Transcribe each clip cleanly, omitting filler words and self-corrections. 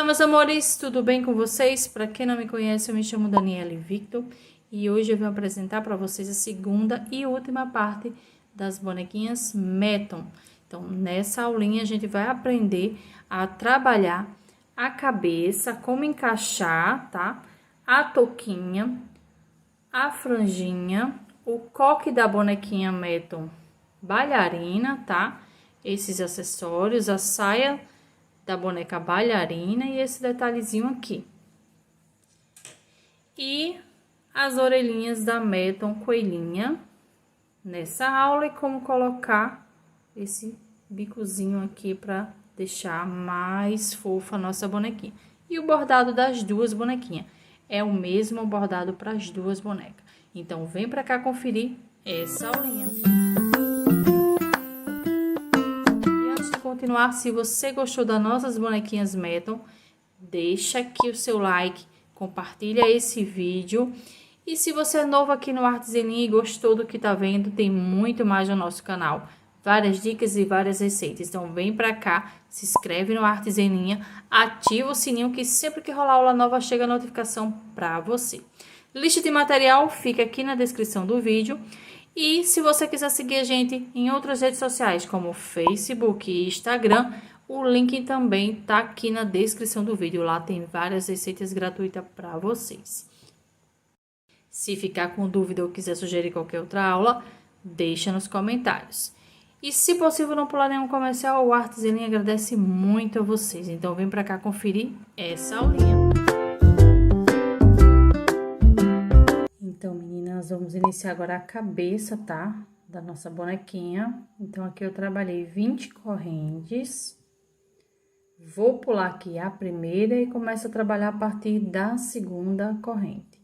Olá, meus amores, tudo bem com vocês? Para quem não me conhece, eu me chamo Daniele Victor e hoje eu vou apresentar para vocês a segunda e última parte das bonequinhas Meton. Então, nessa aulinha a gente vai aprender a trabalhar a cabeça, como encaixar, tá? A touquinha, a franjinha, o coque da bonequinha Meton bailarina, tá? Esses acessórios, a saia da boneca bailarina e esse detalhezinho aqui. E as orelhinhas da Meton coelhinha nessa aula e como colocar esse bicozinho aqui para deixar mais fofa a nossa bonequinha. E o bordado das duas bonequinhas é o mesmo bordado para as duas bonecas. Então, vem para cá conferir essa aulinha. Continuar, se você gostou das nossas bonequinhas Meton, deixa aqui o seu like, compartilha esse vídeo. E se você é novo aqui no Artes em Linha e gostou do que tá vendo, tem muito mais no nosso canal. Várias dicas e várias receitas. Então vem pra cá, se inscreve no Artes em Linha, ativa o sininho que sempre que rolar aula nova chega a notificação pra você. Lista de material fica aqui na descrição do vídeo. E se você quiser seguir a gente em outras redes sociais, como Facebook e Instagram, o link também tá aqui na descrição do vídeo. Lá tem várias receitas gratuitas para vocês. Se ficar com dúvida ou quiser sugerir qualquer outra aula, deixa nos comentários. E se possível não pular nenhum comercial, o Artes em Linha agradece muito a vocês. Então vem para cá conferir essa aulinha. Então, meninas, vamos iniciar agora a cabeça, tá? Da nossa bonequinha. Então, aqui eu trabalhei 20 correntes. Vou pular aqui a primeira e começo a trabalhar a partir da segunda corrente.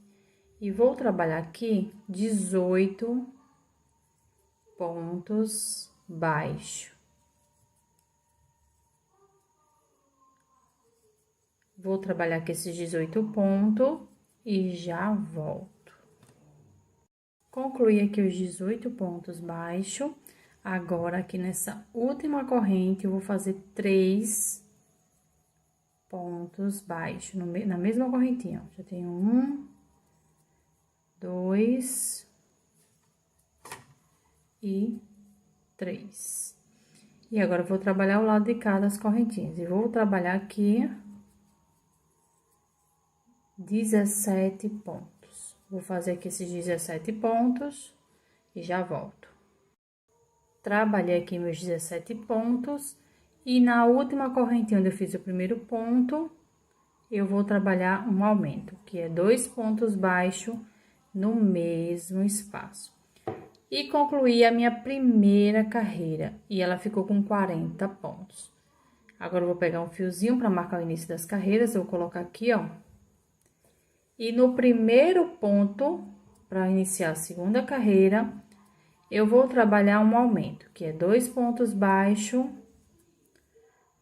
E vou trabalhar aqui 18 pontos baixos. Vou trabalhar aqui esses 18 pontos e já volto. Concluí aqui os 18 pontos baixos. Agora, aqui nessa última corrente, eu vou fazer 3 pontos baixos na mesma correntinha. Já tenho 1, 2 e 3. E agora, eu vou trabalhar o lado de cada das correntinhas. E vou trabalhar aqui 17 pontos. Vou fazer aqui esses 17 pontos e já volto. Trabalhei aqui meus 17 pontos e na última correntinha onde eu fiz o primeiro ponto, eu vou trabalhar um aumento, que é 2 pontos baixos no mesmo espaço. E concluí a minha primeira carreira e ela ficou com 40 pontos. Agora, eu vou pegar um fiozinho para marcar o início das carreiras, eu vou colocar aqui, ó. E no primeiro ponto, para iniciar a segunda carreira, eu vou trabalhar um aumento, que é 2 pontos baixos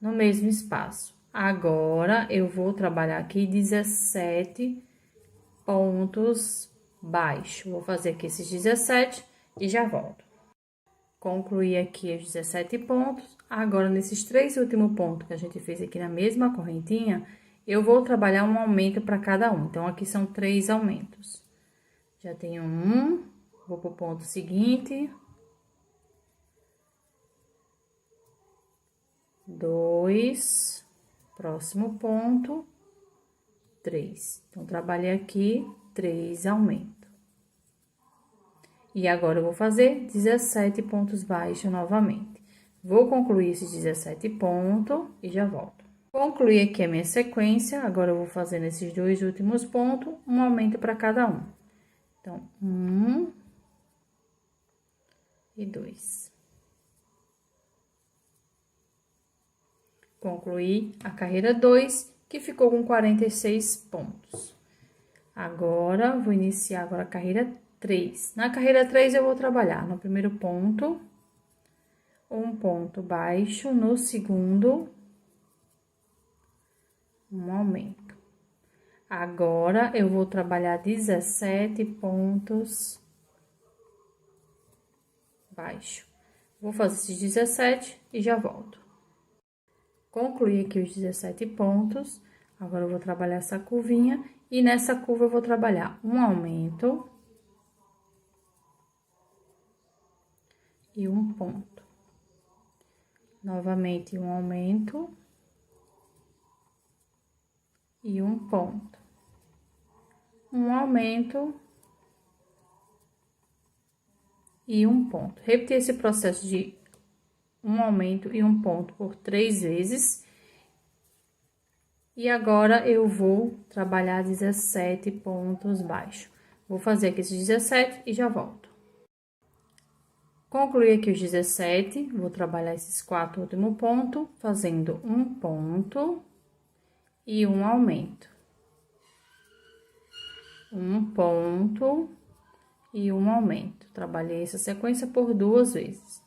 no mesmo espaço. Agora, eu vou trabalhar aqui 17 pontos baixos. Vou fazer aqui esses 17 e já volto. Concluí aqui os 17 pontos. Agora, nesses 3 últimos pontos que a gente fez aqui na mesma correntinha, eu vou trabalhar um aumento para cada um. Então, aqui são 3 aumentos. Já tenho um, vou pro ponto seguinte. 2, próximo ponto, 3. Então, trabalhei aqui 3 aumentos. E agora, eu vou fazer 17 pontos baixos novamente. Vou concluir esses 17 pontos e já volto. Concluí aqui a minha sequência, agora eu vou fazer nesses 2 últimos pontos, um aumento para cada um. Então, 1 e 2. Concluí a carreira 2, que ficou com 46 pontos. Agora, vou iniciar agora a carreira 3. Na carreira 3, eu vou trabalhar no primeiro ponto, um ponto baixo, no segundo, um aumento. Agora, eu vou trabalhar 17 pontos baixo. Vou fazer esses 17 e já volto. Concluí aqui os 17 pontos. Agora, eu vou trabalhar essa curvinha e nessa curva eu vou trabalhar um aumento e um ponto. Novamente, um aumento e um ponto. Um aumento e um ponto. Repetir esse processo de um aumento e um ponto por 3 vezes. E agora, eu vou trabalhar 17 pontos baixos. Vou fazer aqui esses 17 e já volto. Concluí aqui os 17, vou trabalhar esses 4 últimos pontos, fazendo um ponto e um aumento. Um ponto e um aumento. Trabalhei essa sequência por 2 vezes.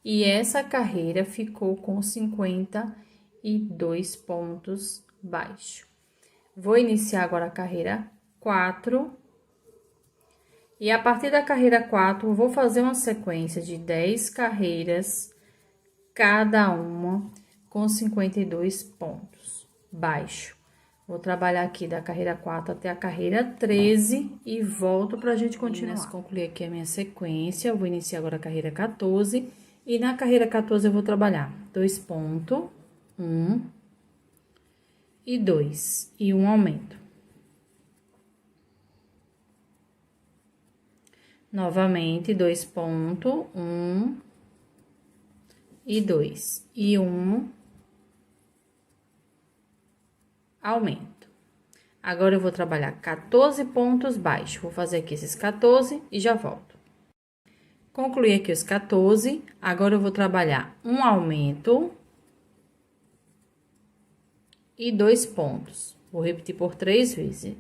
E essa carreira ficou com 52 pontos baixos. Vou iniciar agora a carreira 4. E a partir da carreira 4, eu vou fazer uma sequência de 10 carreiras, cada uma com 52 pontos baixos. Vou trabalhar aqui da carreira 4 até a carreira 13 e volto pra gente continuar. Concluir aqui a minha sequência, eu vou iniciar agora a carreira 14. E na carreira 14, eu vou trabalhar 2 pontos, 1 e 2, e um aumento. Novamente, 2 pontos, 1 e 2, e um aumento. Agora, eu vou trabalhar 14 pontos baixos. Vou fazer aqui esses 14 e já volto. Concluí aqui os 14, agora eu vou trabalhar um aumento e 2 pontos. Vou repetir por 3 vezes.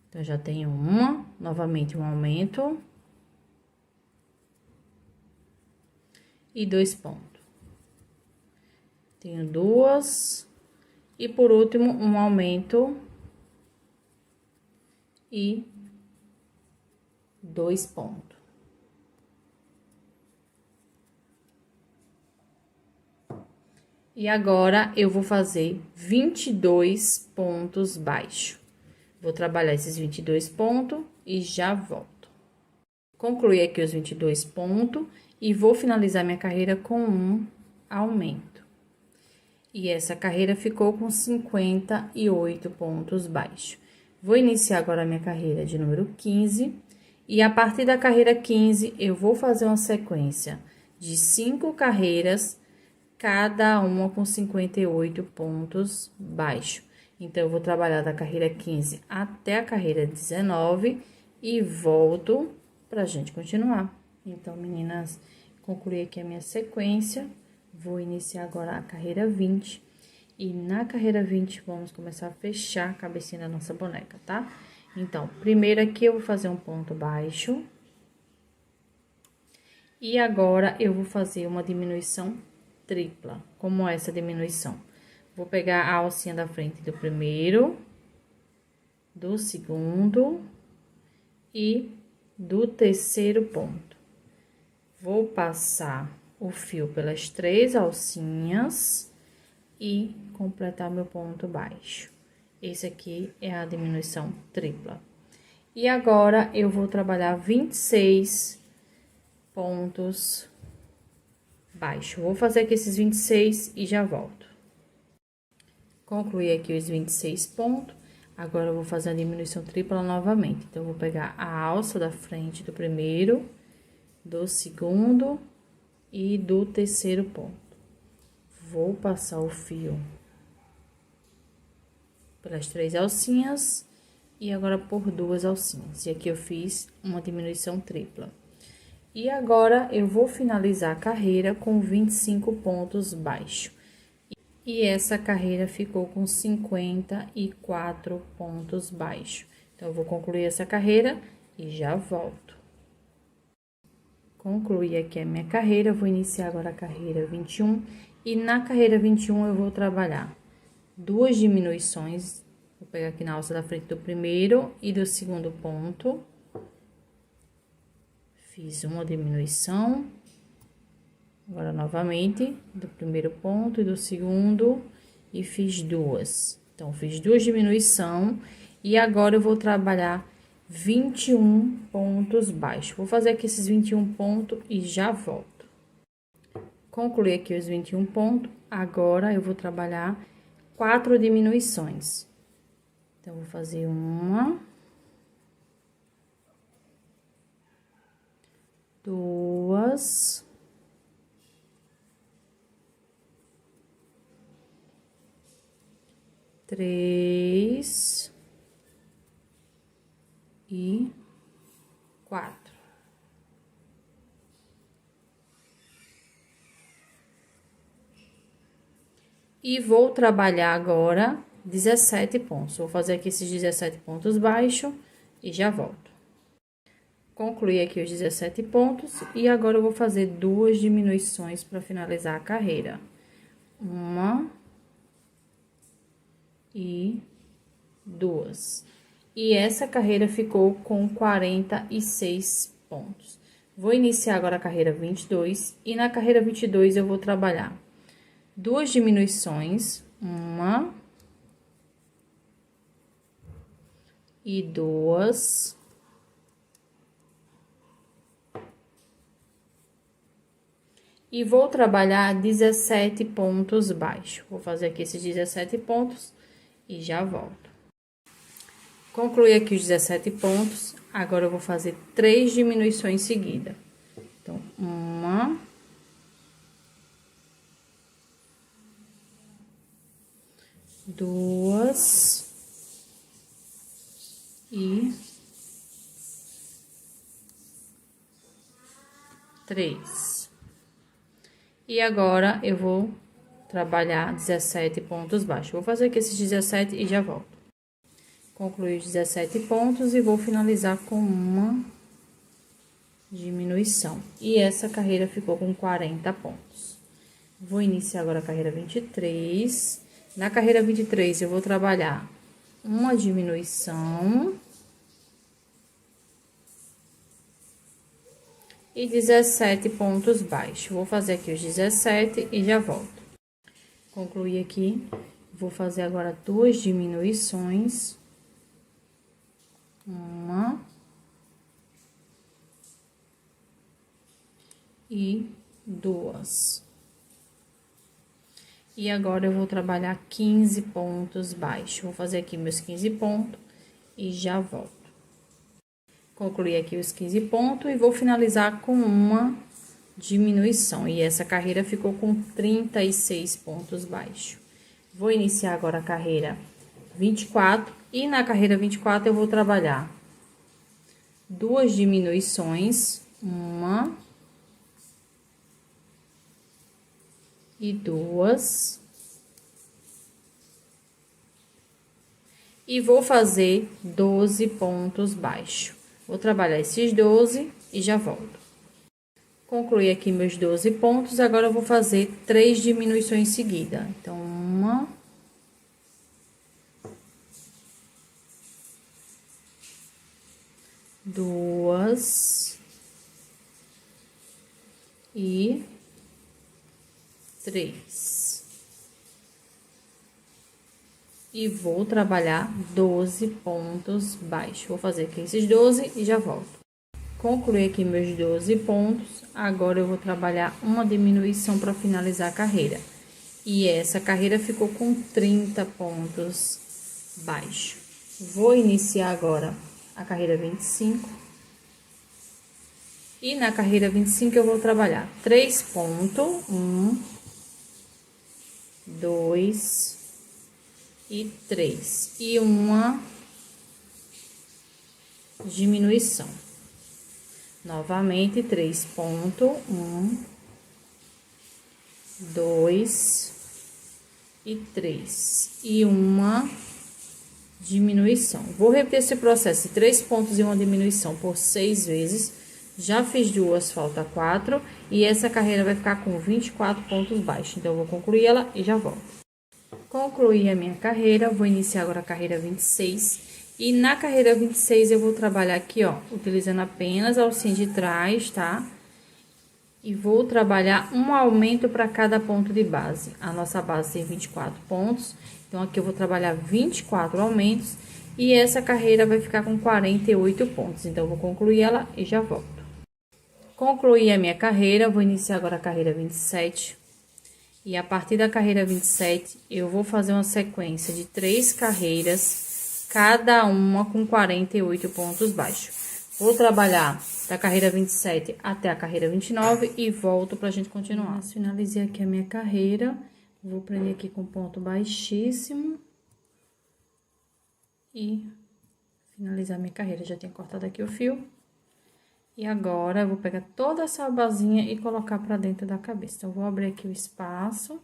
Então, já tenho uma, novamente um aumento e 2 pontos. Tenho 2 e por último um aumento e 2 pontos. E agora, eu vou fazer 22 pontos baixos. Vou trabalhar esses 22 pontos e já volto. Concluí aqui os 22 pontos e vou finalizar minha carreira com um aumento. E essa carreira ficou com 58 pontos baixos. Vou iniciar agora a minha carreira de número 15. E a partir da carreira 15, eu vou fazer uma sequência de 5 carreiras, cada uma com 58 pontos baixos. Então, eu vou trabalhar da carreira 15 até a carreira 19 e volto pra gente continuar. Então, meninas, concluí aqui a minha sequência. Vou iniciar agora a carreira 20. E na carreira 20, vamos começar a fechar a cabecinha da nossa boneca, tá? Então, primeiro aqui eu vou fazer um ponto baixo. E agora, eu vou fazer uma diminuição tripla. Como essa diminuição? Vou pegar a alcinha da frente do primeiro, do segundo e do terceiro ponto. Vou passar o fio pelas 3 alcinhas e completar meu ponto baixo. Esse aqui é a diminuição tripla. E agora, eu vou trabalhar 26 pontos baixos. Vou fazer aqui esses 26 e já volto. Concluí aqui os 26 pontos. Agora, eu vou fazer a diminuição tripla novamente. Então, eu vou pegar a alça da frente do primeiro, do segundo e do terceiro ponto. Vou passar o fio pelas 3 alcinhas e agora por 2 alcinhas. E aqui eu fiz uma diminuição tripla. E agora, eu vou finalizar a carreira com 25 pontos baixos. E essa carreira ficou com 54 pontos baixos. Então, eu vou concluir essa carreira e já volto. Concluí aqui a minha carreira, vou iniciar agora a carreira 21. E na carreira 21, eu vou trabalhar 2 diminuições. Vou pegar aqui na alça da frente do primeiro e do segundo ponto. Fiz uma diminuição. Agora, novamente, do primeiro ponto e do segundo, e fiz 2. Então, fiz 2 diminuição e agora eu vou trabalhar 21 pontos baixos. Vou fazer aqui esses 21 pontos e já volto. Concluí aqui os 21 pontos, agora eu vou trabalhar 4 diminuições. Então, vou fazer uma, duas, três e 4. E vou trabalhar agora 17 pontos. Vou fazer aqui esses 17 pontos baixos e já volto. Concluí aqui os 17 pontos e agora eu vou fazer 2 diminuições para finalizar a carreira. Uma e 2. E essa carreira ficou com 46 pontos. Vou iniciar agora a carreira 22 e na carreira 22 eu vou trabalhar 2 diminuições, uma e 2. E vou trabalhar 17 pontos baixos. Vou fazer aqui esses 17 pontos e já volto. Concluí aqui os 17 pontos, agora eu vou fazer 3 diminuições seguidas. Então, uma, duas e 3. E agora eu vou trabalhar 17 pontos baixos. Vou fazer aqui esses 17 e já volto. Concluí os 17 pontos e vou finalizar com uma diminuição. E essa carreira ficou com 40 pontos. Vou iniciar agora a carreira 23. Na carreira 23, eu vou trabalhar uma diminuição e 17 pontos baixos. Vou fazer aqui os 17 e já volto. Concluí aqui, vou fazer agora 2 diminuições. Uma e 2. E agora eu vou trabalhar 15 pontos baixos. Vou fazer aqui meus 15 pontos e já volto. Concluí aqui os 15 pontos e vou finalizar com uma diminuição. E essa carreira ficou com 36 pontos baixos. Vou iniciar agora a carreira 24. E na carreira 24 eu vou trabalhar 2 diminuições, uma e 2. E vou fazer 12 pontos baixos. Vou trabalhar esses 12 e já volto. Concluí aqui meus 12 pontos, agora eu vou fazer 3 diminuições seguidas. Então, uma, duas e 3. E vou trabalhar 12 pontos baixos. Vou fazer aqui esses 12 e já volto. Concluí aqui meus 12 pontos. Agora eu vou trabalhar uma diminuição para finalizar a carreira. E essa carreira ficou com 30 pontos baixos. Vou iniciar agora a carreira 25. E na carreira 25 eu vou trabalhar 3 pontos, 1, 2 e 3. E uma diminuição. Novamente, 3 pontos, 1, 2 e 3. E uma diminuição. Vou repetir esse processo de 3 pontos e uma diminuição por 6 vezes. Já fiz 2, falta 4. E essa carreira vai ficar com 24 pontos baixos. Então, eu vou concluir ela e já volto. Concluí a minha carreira, vou iniciar agora a carreira 26. E na carreira 26, eu vou trabalhar aqui, ó, utilizando apenas a alcinha de trás, tá? E vou trabalhar um aumento para cada ponto de base. A nossa base tem 24 pontos. Então, aqui eu vou trabalhar 24 aumentos e essa carreira vai ficar com 48 pontos. Então, eu vou concluir ela e já volto. Concluí a minha carreira, vou iniciar agora a carreira 27. E a partir da carreira 27, eu vou fazer uma sequência de 3 carreiras, cada uma com 48 pontos baixos. Vou trabalhar da carreira 27 até a carreira 29 e volto pra gente continuar. Finalizei aqui a minha carreira, vou prender aqui com ponto baixíssimo. E finalizar minha carreira, já tinha cortado aqui o fio. E agora, eu vou pegar toda essa abazinha e colocar pra dentro da cabeça. Então, eu vou abrir aqui o espaço.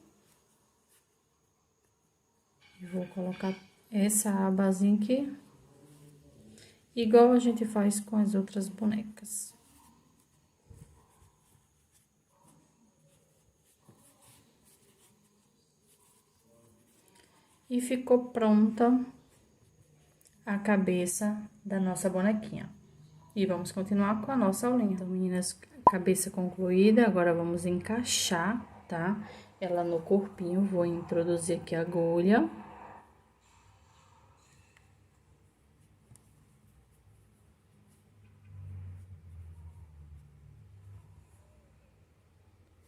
E vou colocar essa abazinha aqui. Igual a gente faz com as outras bonecas. E ficou pronta a cabeça da nossa bonequinha. E vamos continuar com a nossa aulinha. Então, meninas, cabeça concluída, agora vamos encaixar, tá? Ela no corpinho, vou introduzir aqui a agulha.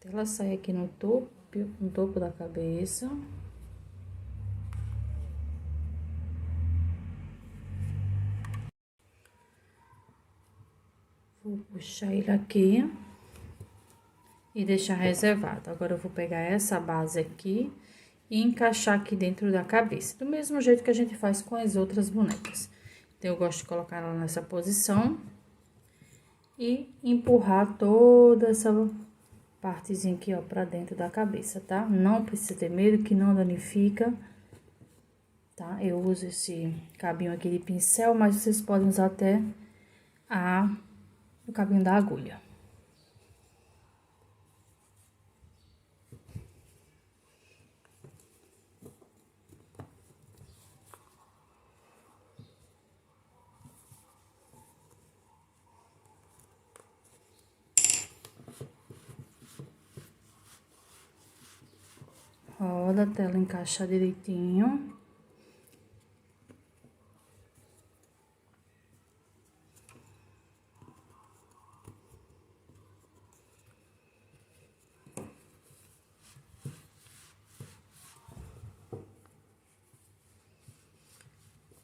Ela sai aqui no topo da cabeça. Vou puxar ele aqui e deixar reservado. Agora, eu vou pegar essa base aqui e encaixar aqui dentro da cabeça, do mesmo jeito que a gente faz com as outras bonecas. Então, eu gosto de colocar ela nessa posição e empurrar toda essa partezinha aqui, ó, pra dentro da cabeça, tá? Não precisa ter medo que não danifica, tá? Eu uso esse cabinho aqui de pincel, mas vocês podem usar até o cabinho da agulha. Roda até ela encaixar direitinho.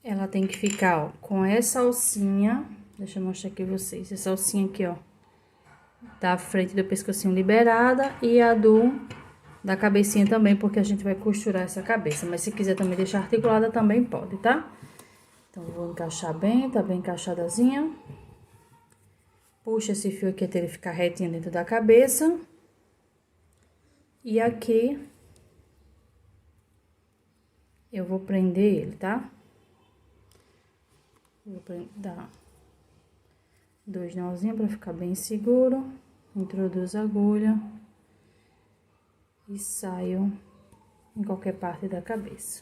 Ela tem que ficar, ó, com essa alcinha, deixa eu mostrar aqui pra vocês, essa alcinha aqui, ó, da frente do pescocinho liberada e a da cabecinha também, porque a gente vai costurar essa cabeça, mas se quiser também deixar articulada, também pode, tá? Então, vou encaixar bem, tá bem encaixadazinha. Puxa esse fio aqui até ele ficar retinho dentro da cabeça. E aqui, eu vou prender ele, tá? Vou dar 2 nozinhos pra ficar bem seguro. Introduzo a agulha e saio em qualquer parte da cabeça.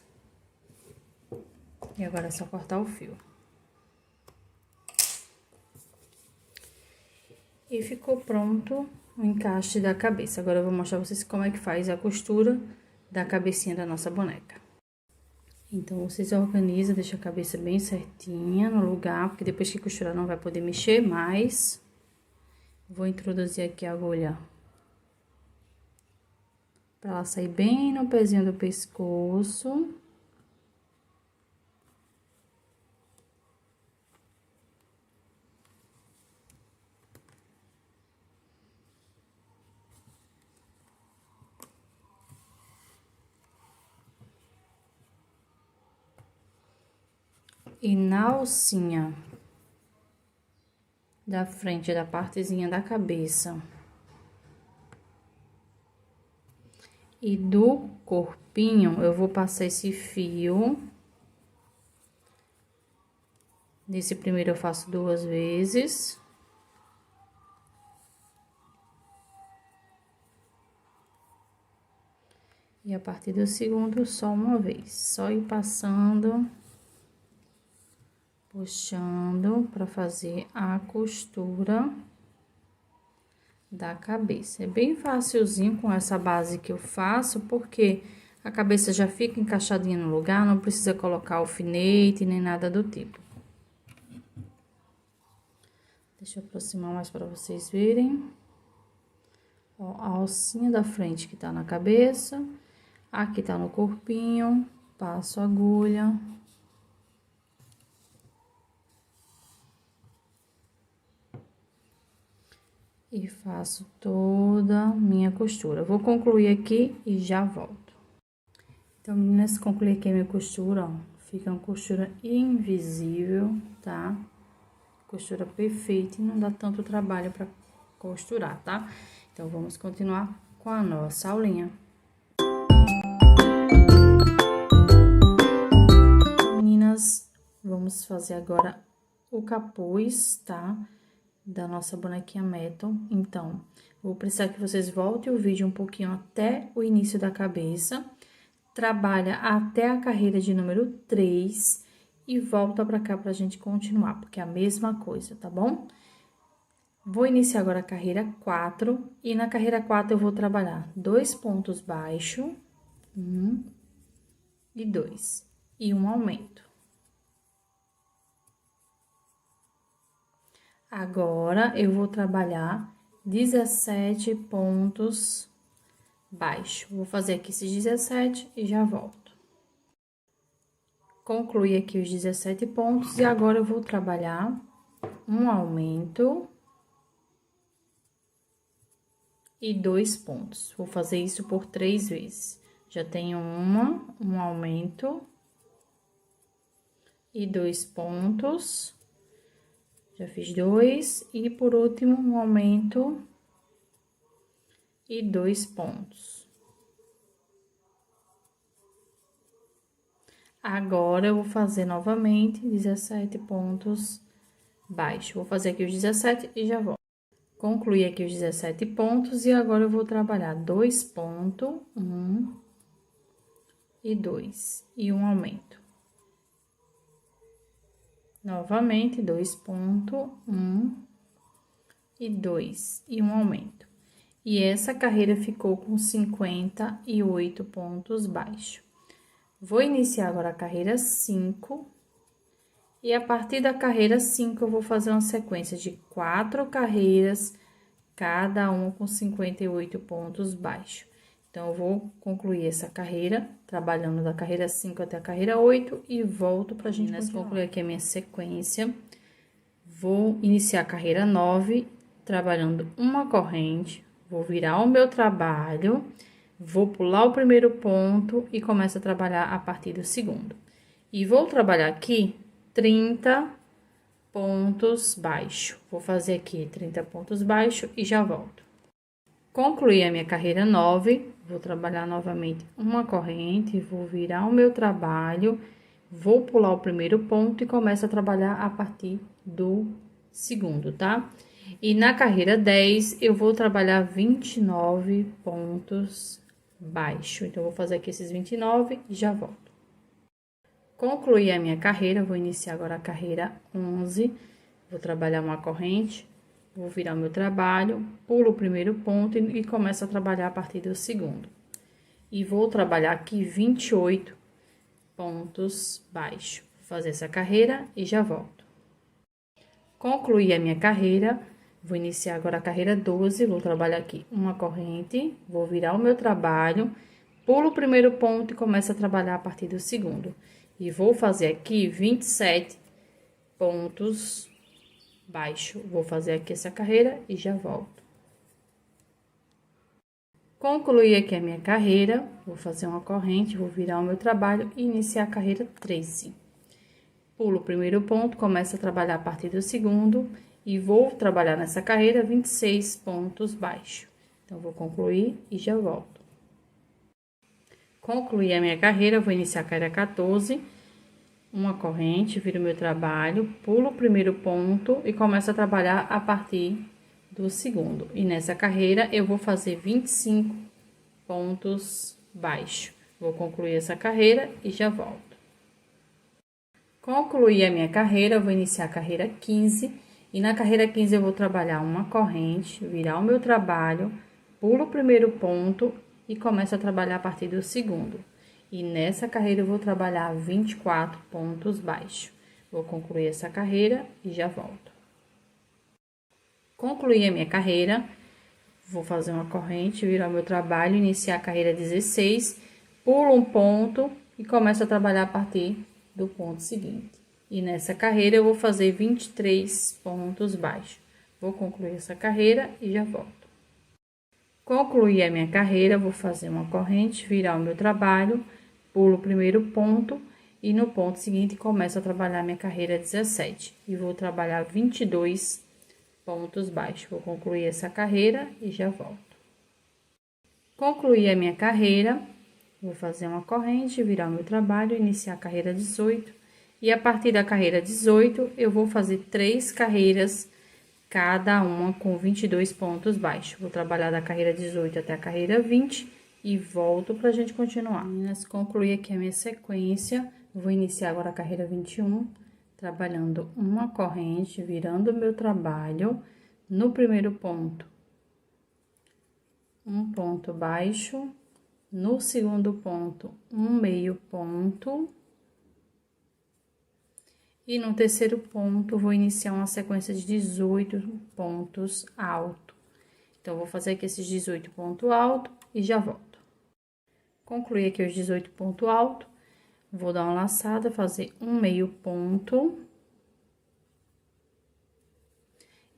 E agora é só cortar o fio. E ficou pronto o encaixe da cabeça. Agora eu vou mostrar pra vocês como é que faz a costura da cabecinha da nossa boneca. Então, vocês organizam, deixa a cabeça bem certinha no lugar, porque depois que costurar não vai poder mexer mais. Vou introduzir aqui a agulha pra ela sair bem no pezinho do pescoço. E na alcinha da frente, da partezinha da cabeça e do corpinho, eu vou passar esse fio. Nesse primeiro eu faço 2 vezes. E a partir do segundo, só uma vez. Só ir passando, puxando pra fazer a costura da cabeça. É bem facilzinho com essa base que eu faço, porque A cabeça já fica encaixadinha no lugar, não precisa colocar alfinete nem nada do tipo. Deixa eu aproximar mais para vocês verem. Ó, a alcinha da frente que tá na cabeça, aqui tá no corpinho, passo a agulha. E faço toda a minha costura. Vou concluir aqui e já volto. Então, meninas, concluí aqui a minha costura, ó. Fica uma costura invisível, tá? Costura perfeita e não dá tanto trabalho pra costurar, tá? Então, vamos continuar com a nossa aulinha. Meninas, vamos fazer agora o capuz, tá? Da nossa bonequinha Metal. Então, vou precisar que vocês voltem o vídeo um pouquinho até o início da cabeça, trabalha até a carreira de número 3 e volta pra cá pra gente continuar, porque é a mesma coisa, tá bom? Vou iniciar agora a carreira 4 e na carreira 4 eu vou trabalhar 2 pontos baixos, 1 e 2, e um aumento. Agora, eu vou trabalhar 17 pontos baixos. Vou fazer aqui esses 17 e já volto. Concluí aqui os 17 pontos e agora eu vou trabalhar um aumento e 2 pontos. Vou fazer isso por 3 vezes. Já tenho um aumento e 2 pontos. Já fiz 2 e por último um aumento e 2 pontos. Agora eu vou fazer novamente 17 pontos baixos. Vou fazer aqui os 17 e já volto. Concluí aqui os 17 pontos e agora eu vou trabalhar 2 pontos, 1 e 2 e um aumento. Novamente, 2 pontos, 1 e 2 e um aumento. E essa carreira ficou com 58 pontos baixos. Vou iniciar agora a carreira 5. E a partir da carreira 5, eu vou fazer uma sequência de 4 carreiras, cada uma com 58 pontos baixos. Então, eu vou concluir essa carreira, trabalhando da carreira 5 até a carreira 8 e volto pra gente concluir aqui a minha sequência. Vou iniciar a carreira 9, trabalhando uma corrente, vou virar o meu trabalho, vou pular o primeiro ponto e começo a trabalhar a partir do segundo. E vou trabalhar aqui 30 pontos baixos. Vou fazer aqui 30 pontos baixos e já volto. Concluí a minha carreira 9, vou trabalhar novamente uma corrente, vou virar o meu trabalho, vou pular o primeiro ponto e começo a trabalhar a partir do segundo, tá? E na carreira 10, eu vou trabalhar 29 pontos baixos. Então, eu vou fazer aqui esses 29 e já volto. Concluí a minha carreira, vou iniciar agora a carreira 11, vou trabalhar uma corrente, vou virar o meu trabalho, pulo o primeiro ponto e começo a trabalhar a partir do segundo. E vou trabalhar aqui 28 pontos baixos. Vou fazer essa carreira e já volto. Concluí a minha carreira, vou iniciar agora a carreira 12, vou trabalhar aqui uma corrente, vou virar o meu trabalho, pulo o primeiro ponto e começo a trabalhar a partir do segundo. E vou fazer aqui 27 pontos baixo. Vou fazer aqui essa carreira e já volto. Concluí aqui a minha carreira, vou fazer uma corrente, vou virar o meu trabalho e iniciar a carreira 13. Pulo o primeiro ponto, começo a trabalhar a partir do segundo e vou trabalhar nessa carreira 26 pontos baixos. Então, vou concluir e já volto. Concluí a minha carreira, vou iniciar a carreira 14, uma corrente, viro meu trabalho, pulo o primeiro ponto e começo a trabalhar a partir do segundo. E nessa carreira, eu vou fazer 25 pontos baixos. Vou concluir essa carreira e já volto. Concluí a minha carreira, vou iniciar a carreira 15. E na carreira 15, eu vou trabalhar uma corrente, virar o meu trabalho, pulo o primeiro ponto e começo a trabalhar a partir do segundo. E nessa carreira eu vou trabalhar 24 pontos baixos. Vou concluir essa carreira e já volto. Concluí a minha carreira, vou fazer uma corrente, virar meu trabalho, iniciar a carreira 16, pulo um ponto e começo a trabalhar a partir do ponto seguinte. E nessa carreira eu vou fazer 23 pontos baixos. Vou concluir essa carreira e já volto. Concluí a minha carreira, vou fazer uma corrente, virar o meu trabalho, pulo o primeiro ponto e no ponto seguinte começo a trabalhar minha carreira 17. E vou trabalhar 22 pontos baixos. Vou concluir essa carreira e já volto. Concluí a minha carreira, vou fazer uma corrente, virar o meu trabalho, iniciar a carreira 18. E a partir da carreira 18, eu vou fazer 3 carreiras, cada uma com 22 pontos baixos. Vou trabalhar da carreira 18 até a carreira 20 e volto pra gente continuar. Meninas, concluí aqui a minha sequência. Vou iniciar agora a carreira 21, trabalhando uma corrente, virando o meu trabalho. No primeiro ponto, um ponto baixo. No segundo ponto, um meio ponto. E no terceiro ponto, vou iniciar uma sequência de 18 pontos alto. Então, vou fazer aqui esses 18 pontos alto e já volto. Concluí aqui os 18 pontos alto, vou dar uma laçada, fazer um meio ponto.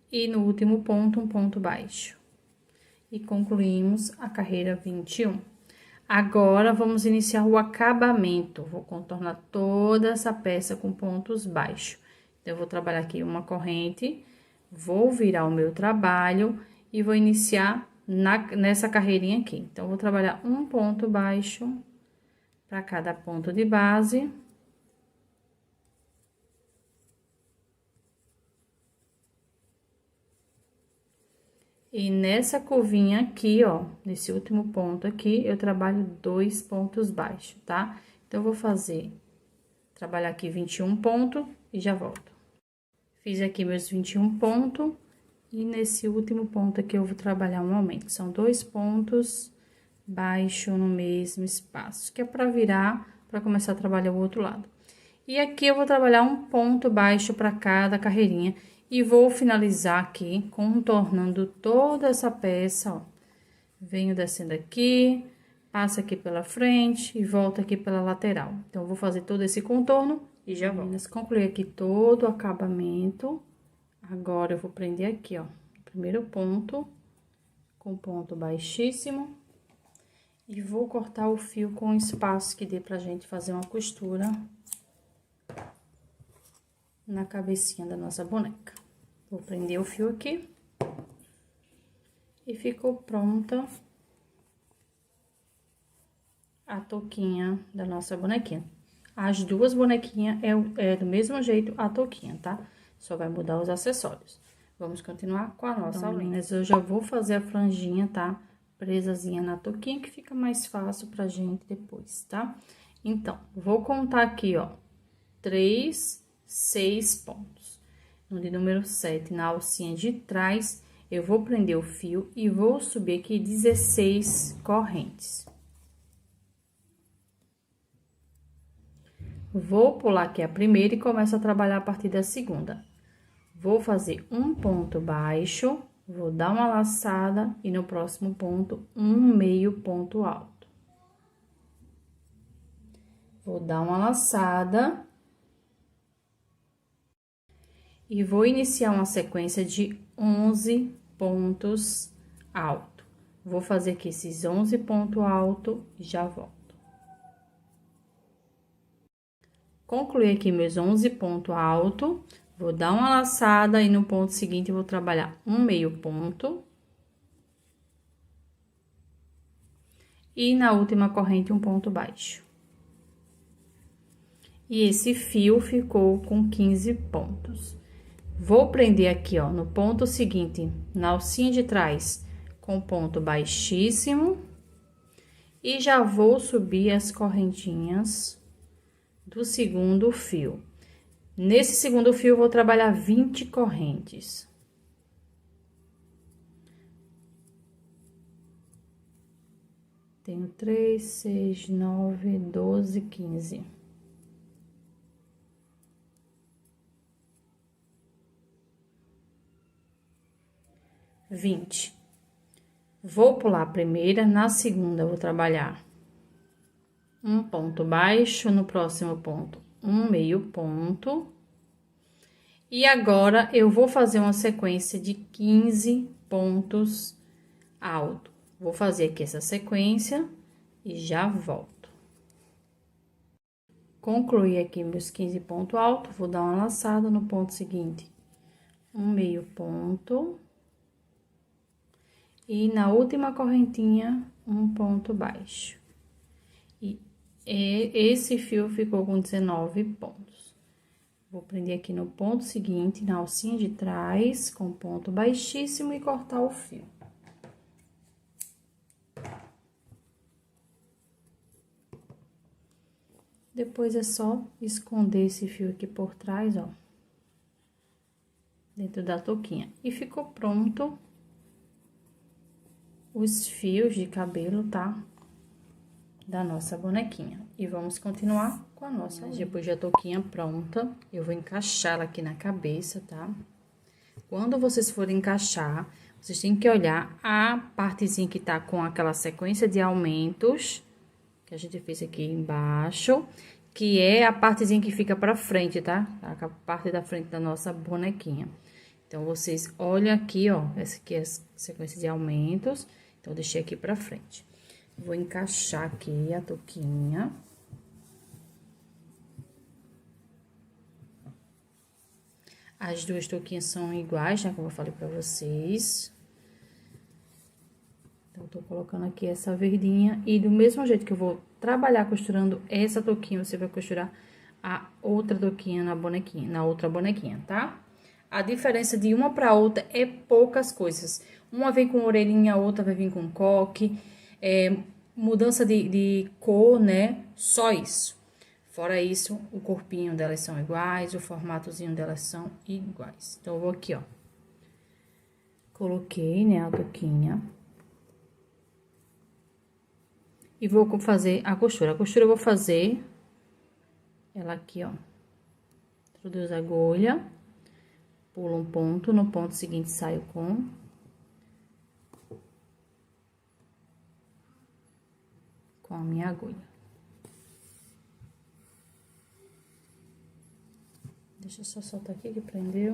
E no último ponto, um ponto baixo. E concluímos a carreira 21. Agora, vamos iniciar o acabamento. Vou contornar toda essa peça com pontos baixos. Então, eu vou trabalhar aqui uma corrente, vou virar o meu trabalho e vou iniciar nessa carreirinha aqui. Então, eu vou trabalhar um ponto baixo para cada ponto de base. E nessa curvinha aqui, ó, nesse último ponto aqui, eu trabalho 2 pontos baixos, tá? Então, eu vou trabalhar aqui 21 pontos e já volto. Fiz aqui meus 21 pontos e nesse último ponto aqui eu vou trabalhar um aumento. São 2 pontos baixos no mesmo espaço, que é pra virar, pra começar a trabalhar o outro lado. E aqui eu vou trabalhar um ponto baixo para cada carreirinha. E vou finalizar aqui, contornando toda essa peça, ó. Venho descendo aqui, passa aqui pela frente e volta aqui pela lateral. Então, eu vou fazer todo esse contorno e já volto. Concluí aqui todo o acabamento. Agora, eu vou prender aqui, ó, no primeiro ponto, com ponto baixíssimo. E vou cortar o fio com espaço que dê pra gente fazer uma costura na cabecinha da nossa boneca. Vou prender o fio aqui. E ficou pronta a touquinha da nossa bonequinha. As duas bonequinhas é do mesmo jeito a touquinha, tá? Só vai mudar os acessórios. Vamos continuar com a nossa aulinha. Meninas, eu já vou fazer a franjinha, tá? Presazinha na touquinha, que fica mais fácil pra gente depois, tá? Então, vou contar aqui, ó, 3, 6 pontos. No de número 7, na alcinha de trás, eu vou prender o fio e vou subir aqui 16 correntes. Vou pular aqui a primeira e começo a trabalhar a partir da segunda. Vou fazer um ponto baixo, vou dar uma laçada e no próximo ponto, um meio ponto alto. Vou dar uma laçada. E vou iniciar uma sequência de 11 pontos altos. Vou fazer aqui esses 11 pontos altos e já volto. Concluí aqui meus 11 pontos altos, vou dar uma laçada e no ponto seguinte eu vou trabalhar um meio ponto. E na última corrente um ponto baixo. E esse fio ficou com 15 pontos. Vou prender aqui, ó, no ponto seguinte, na alcinha de trás, com ponto baixíssimo. E já vou subir as correntinhas do segundo fio. Nesse segundo fio, eu vou trabalhar 20 correntes. Tenho 3, 6, 9, 12, 15. Vou pular a primeira, na segunda vou trabalhar um ponto baixo, no próximo ponto um meio ponto. E agora eu vou fazer uma sequência de 15 pontos altos. Vou fazer aqui essa sequência e já volto. Concluí aqui meus 15 pontos altos, vou dar uma laçada no ponto seguinte, um meio ponto. E na última correntinha, um ponto baixo. E esse fio ficou com 19 pontos. Vou prender aqui no ponto seguinte, na alcinha de trás, com ponto baixíssimo e cortar o fio. Depois é só esconder esse fio aqui por trás, ó. Dentro da touquinha. E ficou pronto os fios de cabelo, tá? Da nossa bonequinha. E vamos continuar com a nossa. Depois da touquinha pronta, eu vou encaixar ela aqui na cabeça, tá? Quando vocês forem encaixar, vocês têm que olhar a partezinha que tá com aquela sequência de aumentos, que a gente fez aqui embaixo, que é a partezinha que fica pra frente, tá? A parte da frente da nossa bonequinha. Então, vocês olham aqui, ó, essa aqui é a sequência de aumentos, então, eu deixei aqui pra frente. Vou encaixar aqui a touquinha. As duas touquinhas são iguais, né, como eu falei pra vocês. Então, eu tô colocando aqui essa verdinha. E do mesmo jeito que eu vou trabalhar costurando essa touquinha, você vai costurar a outra touquinha na bonequinha, na outra bonequinha, tá? A diferença de uma pra outra é poucas coisas. Uma vem com orelhinha, a outra vai vir com coque. Mudança de cor, né? Só isso. Fora isso, o corpinho delas são iguais, o formatozinho delas são iguais. Então, eu vou aqui, ó. Coloquei, né, a touquinha. E vou fazer a costura. A costura eu vou fazer ela aqui, ó. Introduz a agulha, pulo um ponto, no ponto seguinte saio com a minha agulha. Deixa eu só soltar aqui que prendeu.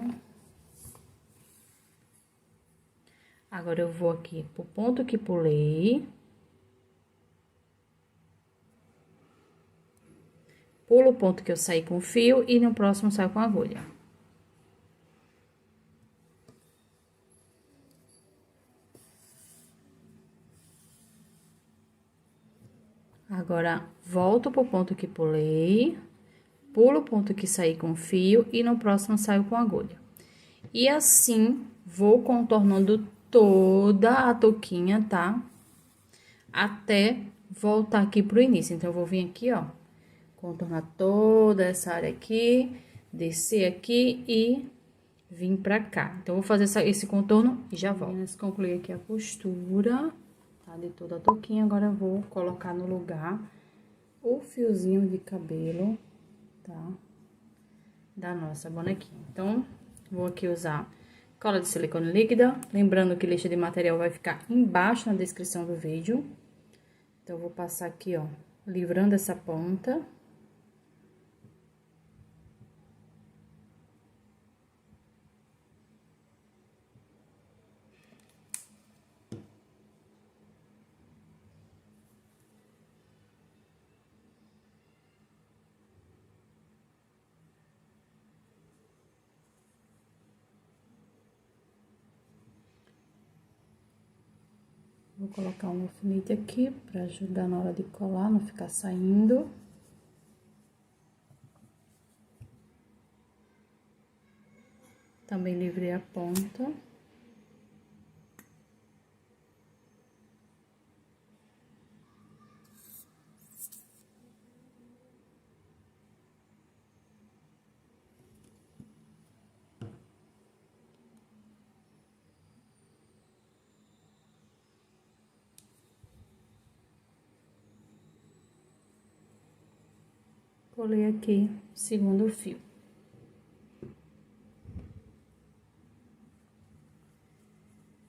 Agora, eu vou aqui pro ponto que pulei. Pulo o ponto que eu saí com o fio e no próximo saio com a agulha. Agora, volto pro ponto que pulei, pulo o ponto que saí com o fio e no próximo saio com a agulha. E assim, vou contornando toda a touquinha, tá? Até voltar aqui pro início. Então, eu vou vir aqui, ó, contornar toda essa área aqui, descer aqui e vir pra cá. Então, eu vou fazer esse contorno e já volto. Concluí aqui a costura, tá? De toda a touquinha. Agora, eu vou colocar no lugar o fiozinho de cabelo, tá? Da nossa bonequinha. Então, vou aqui usar cola de silicone líquida. Lembrando que lista de material vai ficar embaixo na descrição do vídeo. Então, eu vou passar aqui, ó, livrando essa ponta. Vou colocar um alfinete aqui para ajudar na hora de colar, não ficar saindo. Também livrei a ponta. colei aqui o segundo fio.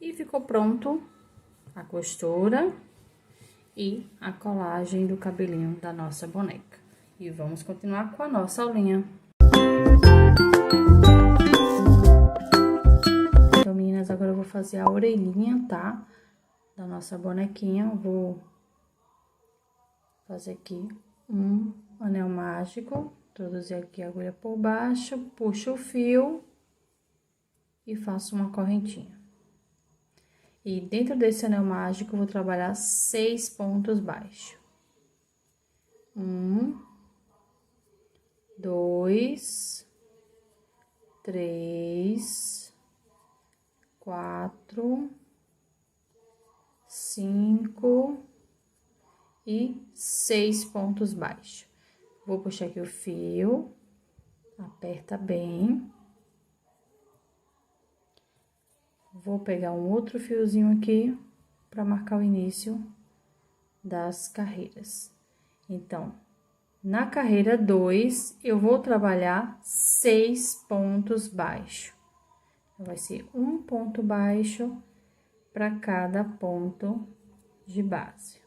E ficou pronto a costura e a colagem do cabelinho da nossa boneca. E vamos continuar com a nossa aulinha. Então, meninas, agora eu vou fazer a orelhinha, tá? Da nossa bonequinha. Eu vou fazer aqui um anel mágico, introduzir aqui a agulha por baixo, puxo o fio e faço uma correntinha. E dentro desse anel mágico, eu vou trabalhar 6 pontos baixos. 1, 2, 3, 4, 5 e 6 pontos baixos. Vou puxar aqui o fio, aperta bem. Vou pegar um outro fiozinho aqui para marcar o início das carreiras. Então, na carreira 2, eu vou trabalhar 6 pontos baixos. Então, vai ser um ponto baixo para cada ponto de base.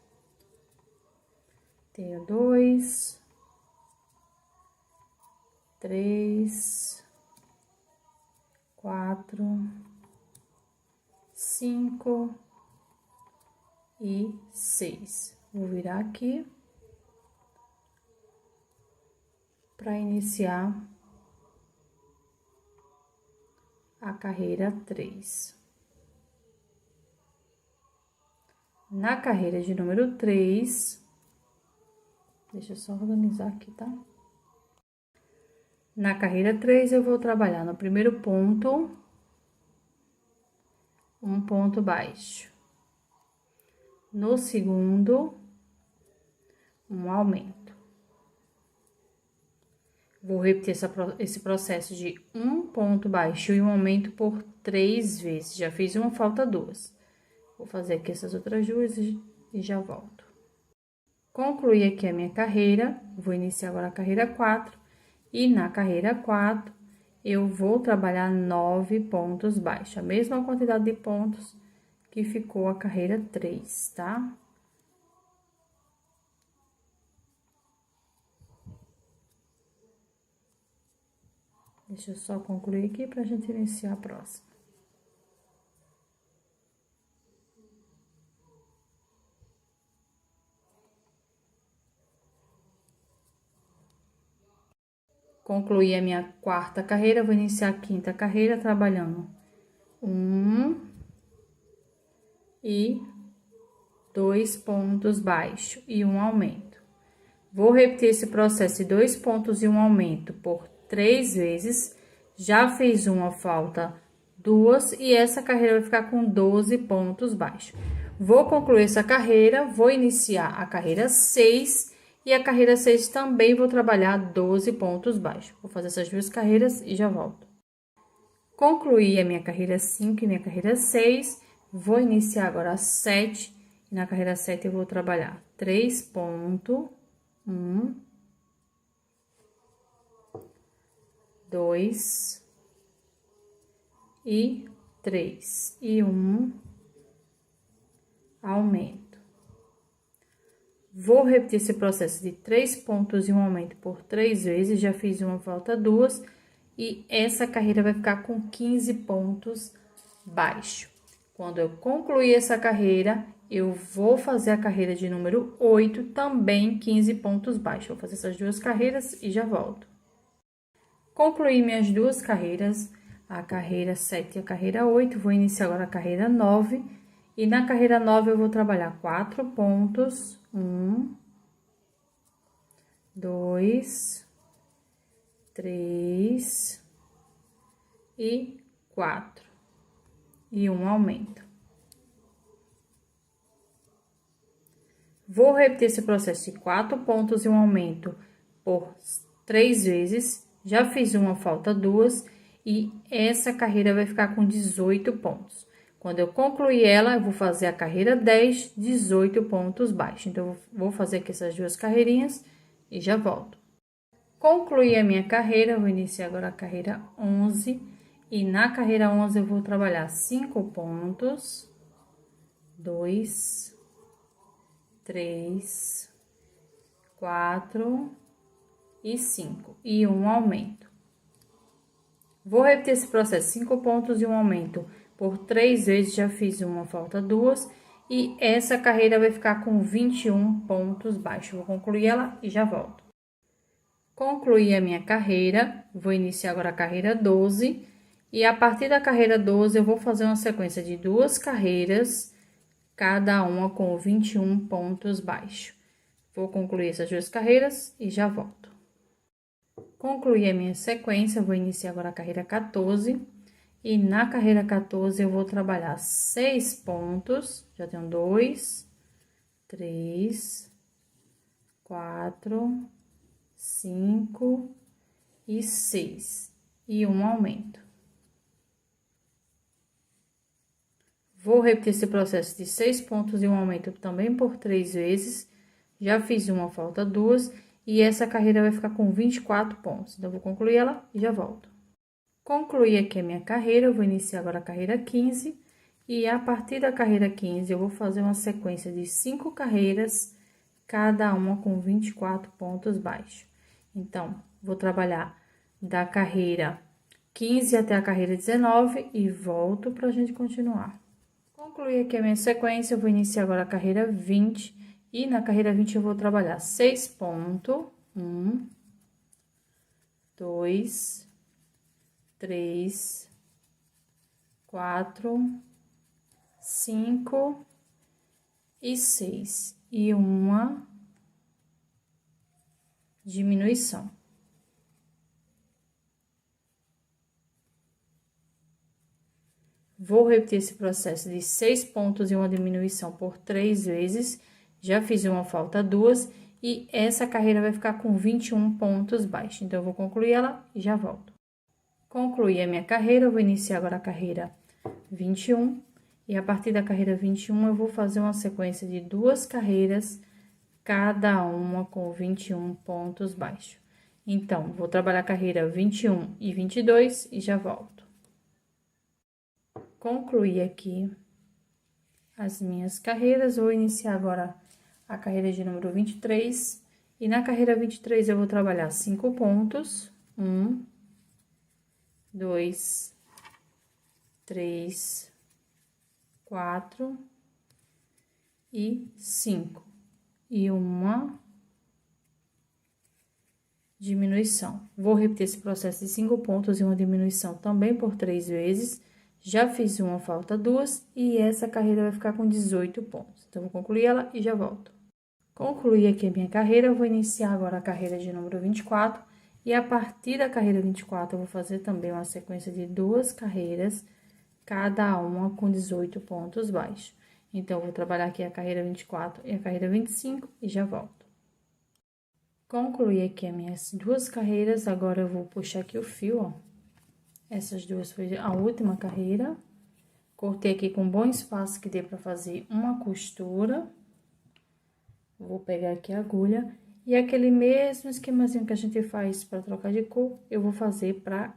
Tenho 2, 3, 4, 5 e 6. Vou virar aqui para iniciar a carreira 3. Na carreira de número 3, deixa eu só organizar aqui, tá? Na carreira 3, eu vou trabalhar no primeiro ponto, um ponto baixo. No segundo, um aumento. Vou repetir esse processo de um ponto baixo e um aumento por 3 vezes. Já fiz uma, falta 2. Vou fazer aqui essas outras 2 e já volto. Concluí aqui a minha carreira, vou iniciar agora a carreira 4. E na carreira 4, eu vou trabalhar 9 pontos baixos. A mesma quantidade de pontos que ficou a carreira 3, tá? Deixa eu só concluir aqui pra gente iniciar a próxima. Concluí a minha 4ª carreira, vou iniciar a 5ª carreira trabalhando 1 e 2 pontos baixos e um aumento. Vou repetir esse processo de 2 pontos e um aumento por 3 vezes. Já fiz uma, falta 2 e essa carreira vai ficar com 12 pontos baixos. Vou concluir essa carreira, vou iniciar a carreira 6 e a carreira 6 também vou trabalhar 12 pontos baixos. Vou fazer essas 2 carreiras e já volto. Concluí a minha carreira 5 e minha carreira 6, vou iniciar agora a 7 e na carreira 7 eu vou trabalhar 3 pontos, 1, 2 e 3 e um aumento. Vou repetir esse processo de 3 pontos e um aumento por 3 vezes, já fiz uma, falta 2 e essa carreira vai ficar com 15 pontos baixo. Quando eu concluir essa carreira, eu vou fazer a carreira de número 8, também 15 pontos baixos. Vou fazer essas 2 carreiras e já volto. Concluí minhas 2 carreiras, a carreira 7 e a carreira 8, vou iniciar agora a carreira 9. E na carreira 9 eu vou trabalhar 4 pontos, 1, 2, 3 e 4. E um aumento. Vou repetir esse processo de 4 pontos e um aumento por 3 vezes. Já fiz uma, falta 2 e essa carreira vai ficar com 18 pontos. Quando eu concluir ela, eu vou fazer a carreira 10, 18 pontos baixos. Então, eu vou fazer aqui essas 2 carreirinhas e já volto. Concluí a minha carreira, vou iniciar agora a carreira 11. E na carreira 11 eu vou trabalhar 5 pontos. 2, 3, 4 e 5. E um aumento. Vou repetir esse processo, 5 pontos e um aumento por 3 vezes, já fiz uma, falta 2. E essa carreira vai ficar com 21 pontos baixos. Vou concluir ela e já volto. Concluí a minha carreira, vou iniciar agora a carreira 12. E a partir da carreira 12, eu vou fazer uma sequência de 2 carreiras, cada uma com 21 pontos baixos. Vou concluir essas 2 carreiras e já volto. Concluí a minha sequência, vou iniciar agora a carreira 14. E na carreira 14, eu vou trabalhar 6 pontos, já tenho 2, 3, 4, 5 e 6. E um aumento. Vou repetir esse processo de 6 pontos e um aumento também por 3 vezes. Já fiz uma, falta 2. E essa carreira vai ficar com 24 pontos. Então, vou concluir ela e já volto. Concluí aqui a minha carreira, eu vou iniciar agora a carreira 15. E a partir da carreira 15, eu vou fazer uma sequência de 5 carreiras, cada uma com 24 pontos baixos. Então, vou trabalhar da carreira 15 até a carreira 19 e volto para a gente continuar. Concluí aqui a minha sequência, eu vou iniciar agora a carreira 20. E na carreira 20 eu vou trabalhar 6 pontos. 1, 2, 3, 4, 5 e 6. E uma diminuição. Vou repetir esse processo de 6 pontos e uma diminuição por 3 vezes. Já fiz uma, falta 2. E essa carreira vai ficar com 21 pontos baixos. Então, eu vou concluir ela e já volto. Concluí a minha carreira, eu vou iniciar agora a carreira 21. E a partir da carreira 21, eu vou fazer uma sequência de 2 carreiras, cada uma com 21 pontos baixos. Então, vou trabalhar a carreira 21 e 22 e já volto. Concluí aqui as minhas carreiras, vou iniciar agora a carreira de número 23. E na carreira 23 eu vou trabalhar 5 pontos. 1, 2, 3, 4 e 5. E uma diminuição. Vou repetir esse processo de 5 pontos e uma diminuição também por 3 vezes. Já fiz uma, falta 2 e essa carreira vai ficar com 18 pontos. Então, vou concluir ela e já volto. Concluí aqui a minha carreira, eu vou iniciar agora a carreira de número 24. E a partir da carreira 24, eu vou fazer também uma sequência de 2 carreiras, cada uma com 18 pontos baixos. Então, eu vou trabalhar aqui a carreira 24 e a carreira 25 e já volto. Concluí aqui as minhas 2 carreiras, agora eu vou puxar aqui o fio, ó. Essas 2 foi a última carreira. Cortei aqui com bom espaço que dê pra fazer uma costura. Vou pegar aqui a agulha. E aquele mesmo esquemazinho que a gente faz pra trocar de cor, eu vou fazer pra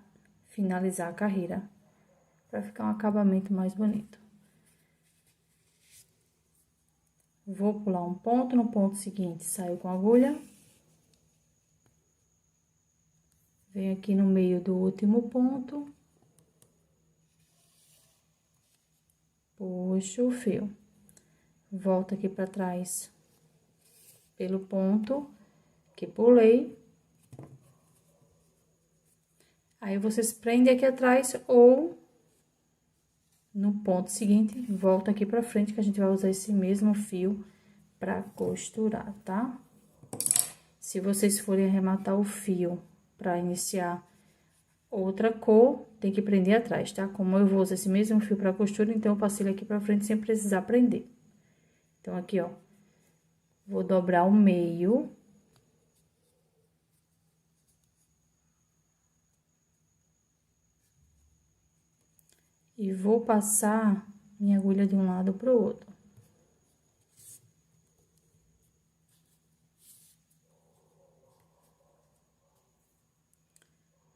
finalizar a carreira. Pra ficar um acabamento mais bonito. Vou pular um ponto, no ponto seguinte, saio com a agulha. Venho aqui no meio do último ponto. Puxo o fio. Volto aqui pra trás pelo ponto que pulei. Aí, vocês prendem aqui atrás ou no ponto seguinte, volta aqui pra frente que a gente vai usar esse mesmo fio pra costurar, tá? Se vocês forem arrematar o fio pra iniciar outra cor, tem que prender atrás, tá? Como eu vou usar esse mesmo fio pra costura, então eu passei ele aqui pra frente sem precisar prender. Então, aqui, ó, vou dobrar o meio. E vou passar minha agulha de um lado pro outro.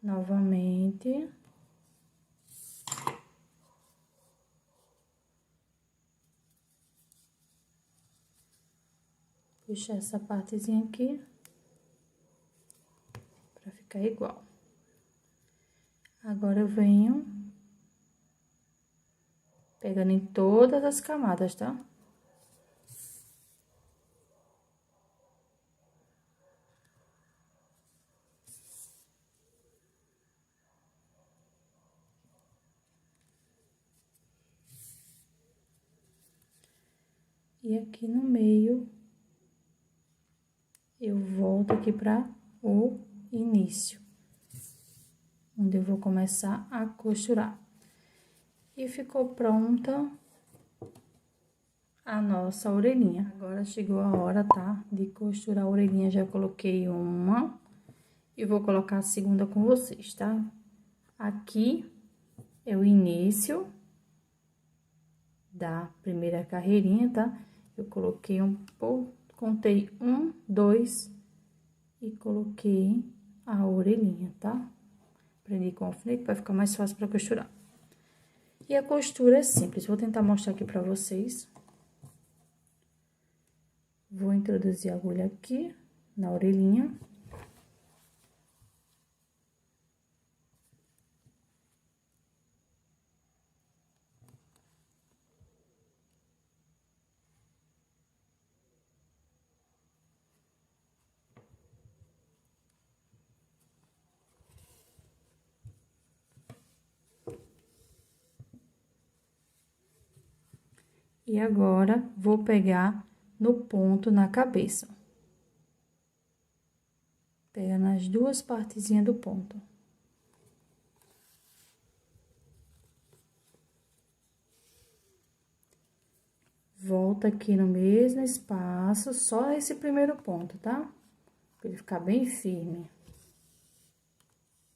Novamente. Puxar essa partezinha aqui, pra ficar igual. Agora, eu venho pegando em todas as camadas, tá? E aqui no meio, eu volto aqui para o início, onde eu vou começar a costurar. E ficou pronta a nossa orelhinha. Agora chegou a hora, tá? De costurar a orelhinha. Já coloquei uma e vou colocar a segunda com vocês, tá? Aqui é o início da primeira carreirinha, tá? Eu coloquei contei 1, 2 e coloquei a orelhinha, tá? Prendi com alfinete para ficar mais fácil para costurar. E a costura é simples, vou tentar mostrar aqui para vocês. Vou introduzir a agulha aqui na orelhinha. E agora, vou pegar no ponto na cabeça. Pega nas duas partezinhas do ponto. Volta aqui no mesmo espaço, só esse primeiro ponto, tá? Pra ele ficar bem firme.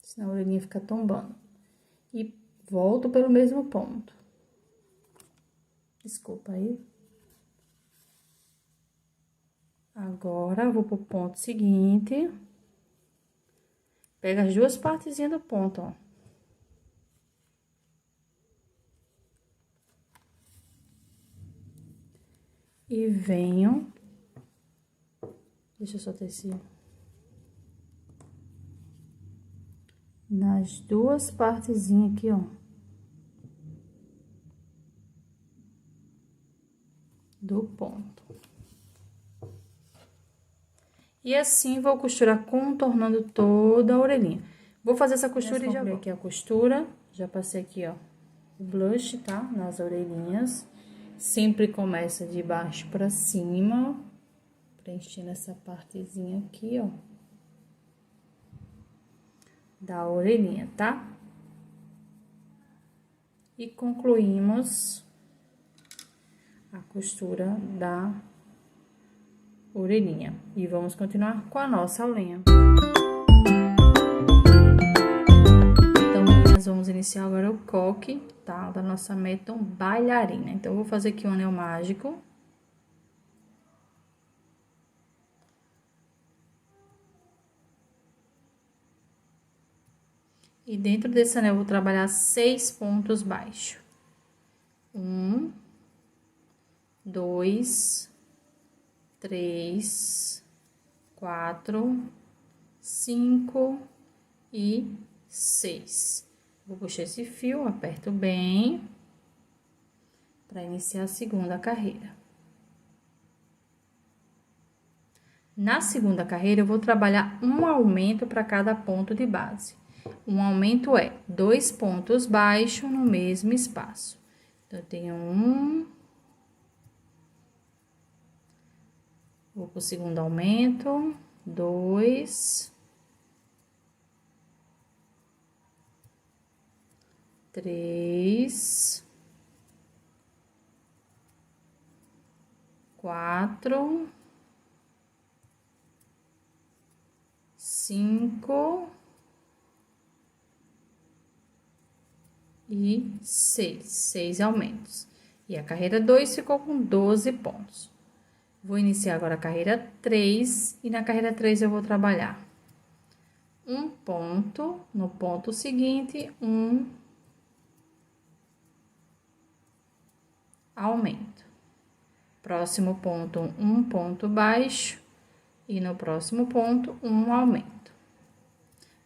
Senão a orelhinha fica tombando. E volto pelo mesmo ponto. Desculpa aí. Agora, vou pro ponto seguinte. Pega as duas partezinhas do ponto, ó. E venho... Deixa eu só tecer. Nas duas partezinhas aqui, ó. Do ponto. E assim, vou costurar contornando toda a orelhinha. Vou fazer essa costura e já vou. Aqui a costura, já passei aqui, ó, o blush, tá? Nas orelhinhas. Sempre começa de baixo pra cima, preenchendo essa partezinha aqui, ó, da orelhinha, tá? E concluímos a costura da orelhinha. E vamos continuar com a nossa lenha. Então, nós vamos iniciar agora o coque, tá? Da nossa Meton bailarina. Então, eu vou fazer aqui um anel mágico. E dentro desse anel, eu vou trabalhar 6 pontos baixos. 1, 2, 3, 4, 5 e 6. Vou puxar esse fio, aperto bem, para iniciar a segunda carreira. Na segunda carreira, eu vou trabalhar um aumento para cada ponto de base. Um aumento é 2 pontos baixos no mesmo espaço. Então, eu tenho 1... Vou pro segundo aumento, 2, 3, 4, 5 e 6. 6 aumentos. E a carreira 2 ficou com 12 pontos. Vou iniciar agora a carreira 3 e na carreira 3 eu vou trabalhar um ponto, no ponto seguinte, um aumento. Próximo ponto, um ponto baixo, e no próximo ponto, um aumento.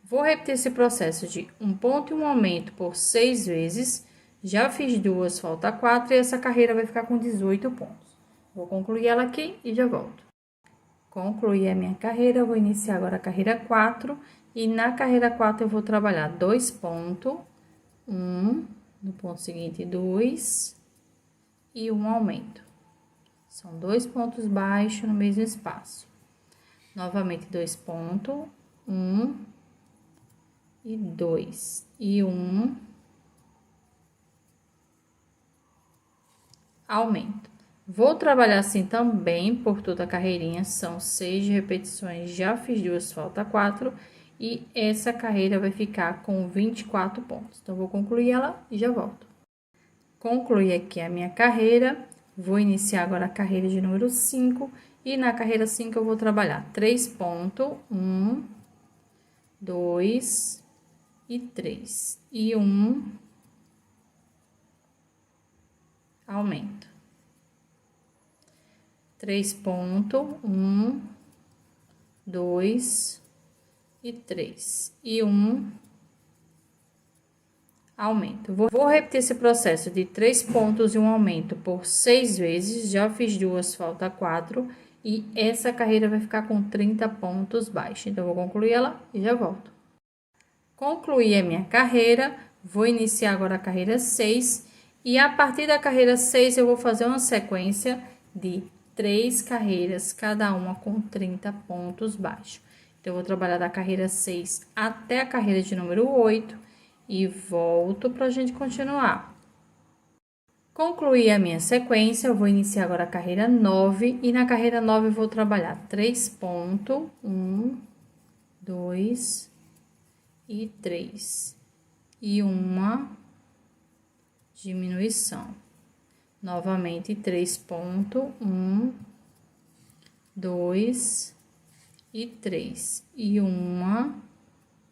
Vou repetir esse processo de um ponto e um aumento por 6 vezes. Já fiz duas, falta 4, e essa carreira vai ficar com 18 pontos. Vou concluir ela aqui e já volto. Concluí a minha carreira, vou iniciar agora a carreira 4, e na carreira 4 eu vou trabalhar 2 pontos, 1, no ponto seguinte 2, e um aumento. São 2 pontos baixos no mesmo espaço. Novamente 2 pontos, 1 e 2, e um aumento. Vou trabalhar assim também por toda a carreirinha, são 6 repetições, já fiz duas, falta 4, e essa carreira vai ficar com 24 pontos. Então, vou concluir ela e já volto. Concluí aqui a minha carreira, vou iniciar agora a carreira de número 5, e na carreira 5 eu vou trabalhar 3 pontos, 1, 2 e 3, e um aumento. 3 pontos, 1, 2 e 3, e um aumento. Vou repetir esse processo de 3 pontos e um aumento por 6 vezes, já fiz duas, falta 4, e essa carreira vai ficar com 30 pontos baixos. Então, vou concluir ela e já volto. Concluí a minha carreira, vou iniciar agora a carreira 6, e a partir da carreira 6 eu vou fazer uma sequência de 3 carreiras, cada uma com 30 pontos baixos. Então, eu vou trabalhar da carreira 6 até a carreira de número 8 e volto para a gente continuar. Concluí a minha sequência, eu vou iniciar agora a carreira 9, e na carreira 9 eu vou trabalhar 3 pontos, 1, 2 e 3, e uma diminuição. Novamente, 3 pontos, 1, 2 e 3, e uma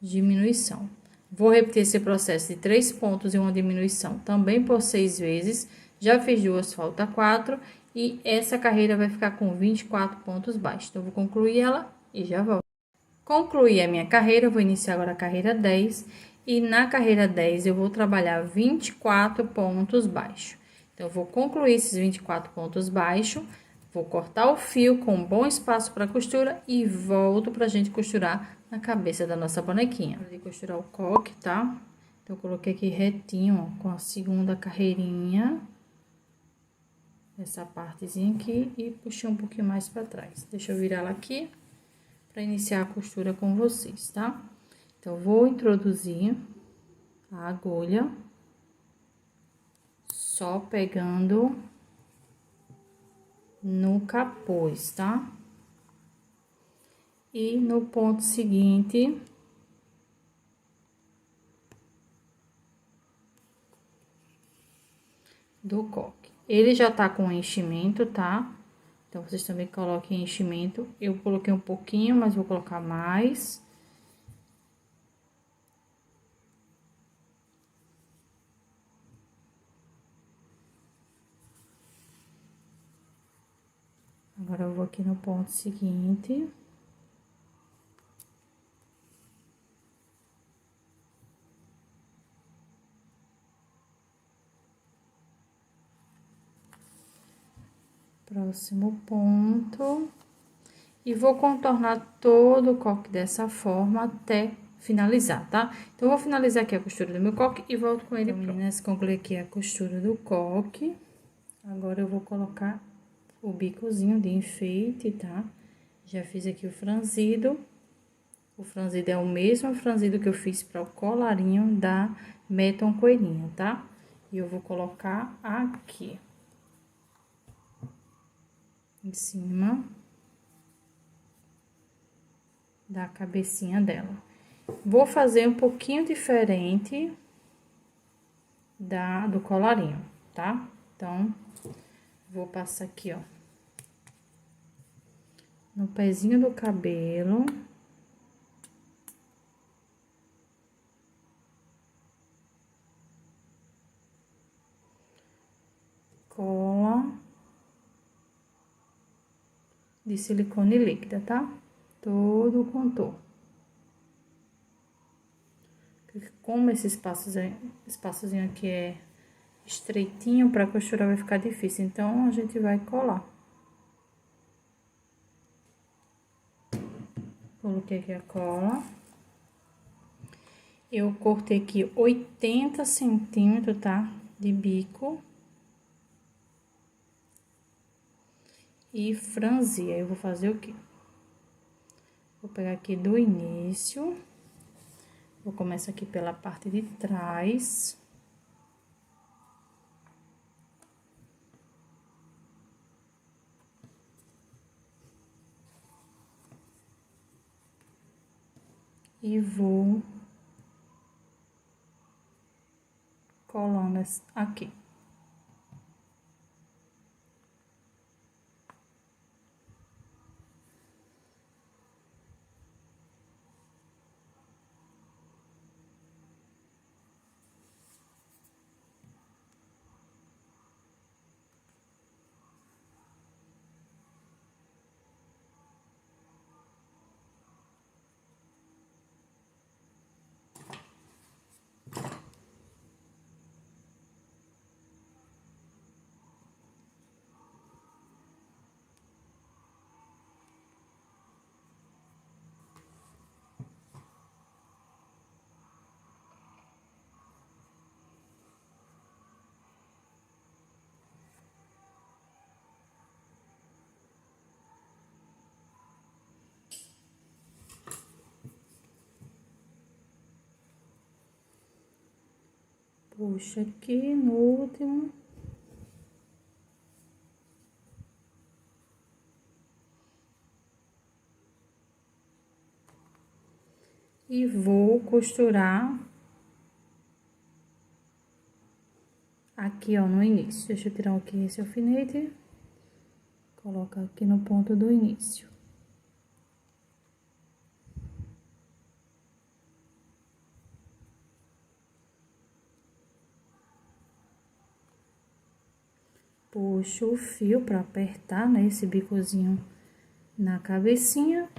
diminuição. Vou repetir esse processo de 3 pontos e uma diminuição também por 6 vezes. Já fiz duas, falta 4, e essa carreira vai ficar com 24 pontos baixos. Então, vou concluir ela e já volto. Concluí a minha carreira, vou iniciar agora a carreira 10, e na carreira 10 eu vou trabalhar 24 pontos baixos. Então, eu vou concluir esses 24 pontos baixos, vou cortar o fio com um bom espaço para costura e volto para a gente costurar na cabeça da nossa bonequinha. Vou costurar o coque, tá? Então, eu coloquei aqui retinho, ó, com a segunda carreirinha, essa partezinha aqui, e puxei um pouquinho mais para trás. Deixa eu virar ela aqui para iniciar a costura com vocês, tá? Então, vou introduzir a agulha, só pegando no capuz, tá? E no ponto seguinte, do coque. Ele já tá com enchimento, tá? Então, vocês também coloquem enchimento. Eu coloquei um pouquinho, mas vou colocar mais. Agora, eu vou aqui no ponto seguinte. Próximo ponto. E vou contornar todo o coque dessa forma até finalizar, tá? Então, eu vou finalizar aqui a costura do meu coque e volto com ele. Então, meninas, concluí aqui a costura do coque. Agora, eu vou colocar o bicozinho de enfeite, tá? Já fiz aqui o franzido. O franzido é o mesmo franzido que eu fiz para o colarinho da Meton Coelhinho, tá? E eu vou colocar aqui. Em cima da cabecinha dela. Vou fazer um pouquinho diferente do colarinho, tá? Então, vou passar aqui, ó, no pezinho do cabelo. cola de silicone líquida, tá? Todo o contorno. Como esse espaçozinho aqui é estreitinho, pra costurar vai ficar difícil, então a gente vai colar. Coloquei aqui a cola. Eu cortei aqui 80 centímetros, tá? De bico. E franzi. Aí eu vou fazer o quê? Vou pegar aqui do início. Vou começar aqui pela parte de trás. E vou colando aqui. Puxa aqui no último. E vou costurar aqui, ó, no início. Deixa eu tirar aqui esse alfinete. Colocar aqui no ponto do início. Puxo o fio pra apertar, né, esse bicozinho na cabecinha.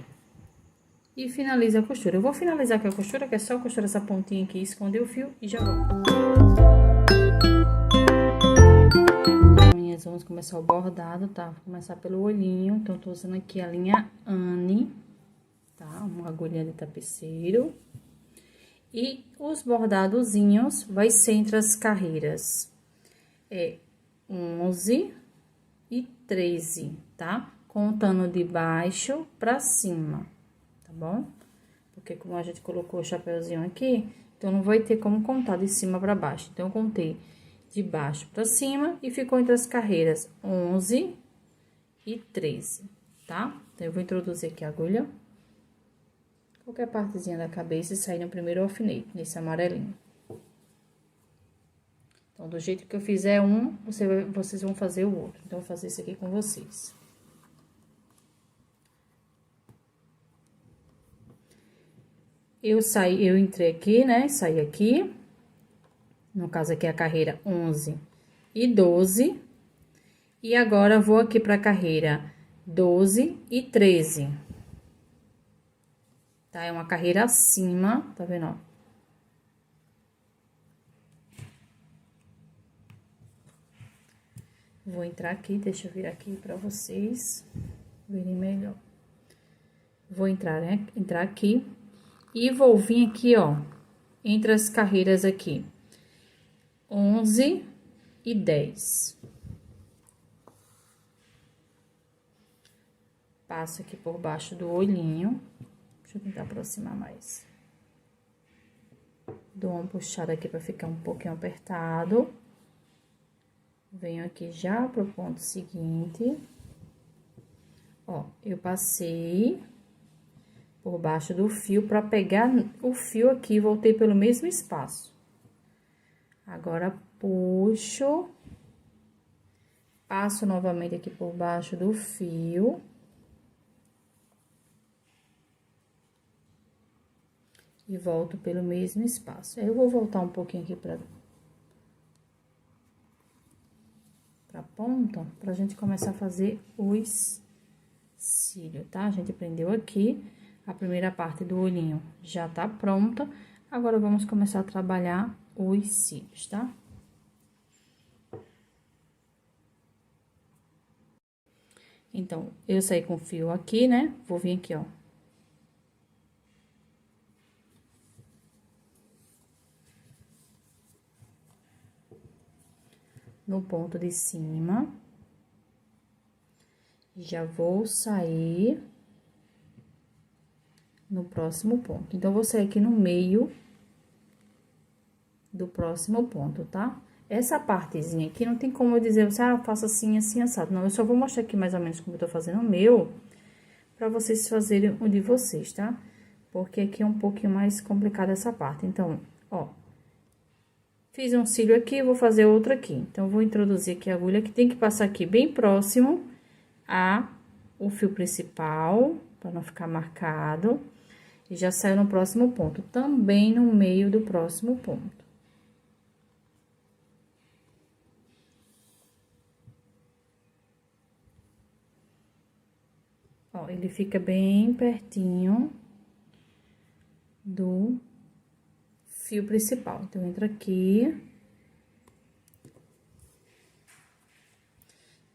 E finaliza a costura. Eu vou finalizar aqui a costura, que é só costurar essa pontinha aqui, esconder o fio e já volto. Meninas, vamos começar o bordado, tá? Vou começar pelo olhinho, então tô usando aqui a linha Anne, tá? Uma agulha de tapeceiro. E os bordadozinhos vai ser entre as carreiras 11 e 13, tá? Contando de baixo pra cima, tá bom? Porque como a gente colocou o chapeuzinho aqui, então não vai ter como contar de cima pra baixo. Então, eu contei de baixo pra cima e ficou entre as carreiras 11 e 13, tá? Então, eu vou introduzir aqui a agulha. Qualquer partezinha da cabeça e sair no primeiro alfinete, nesse amarelinho. Então, do jeito que eu fizer um, vocês vão fazer o outro. Então, eu vou fazer isso aqui com vocês. Eu entrei aqui, né? Saí aqui. No caso aqui, a carreira 11 e 12. E agora, vou aqui pra carreira 12 e 13. Tá? É uma carreira acima, tá vendo, ó? Vou entrar aqui, deixa eu vir aqui pra vocês verem melhor. Vou entrar, né? Entrar aqui e vou vir aqui, ó, entre as carreiras aqui, 11 e 10. Passo aqui por baixo do olhinho. Deixa eu tentar aproximar mais. Dou uma puxada aqui pra ficar um pouquinho apertado. Venho aqui já pro ponto seguinte. Ó, eu passei por baixo do fio pra pegar o fio aqui, voltei pelo mesmo espaço. Agora, puxo, passo novamente aqui por baixo do fio. E volto pelo mesmo espaço. Aí, eu vou voltar um pouquinho aqui pra pra ponta, pra gente começar a fazer os cílios, tá? A gente prendeu aqui, a primeira parte do olhinho já tá pronta, agora vamos começar a trabalhar os cílios, tá? Então, eu saí com o fio aqui, né? Vou vir aqui, ó. No ponto de cima. Já vou sair no próximo ponto. Então, vou sair aqui no meio do próximo ponto, tá? Essa partezinha aqui, não tem como eu dizer, você, faça assim, assim, assado. Não, eu só vou mostrar aqui mais ou menos como eu tô fazendo o meu, pra vocês fazerem o de vocês, tá? Porque aqui é um pouquinho mais complicado essa parte. Então, ó, fiz um cílio aqui, vou fazer outro aqui. Então, vou introduzir aqui a agulha, que tem que passar aqui bem próximo o fio principal, para não ficar marcado. E já saiu no próximo ponto, também no meio do próximo ponto. Ó, ele fica bem pertinho do fio principal. Então, entra aqui.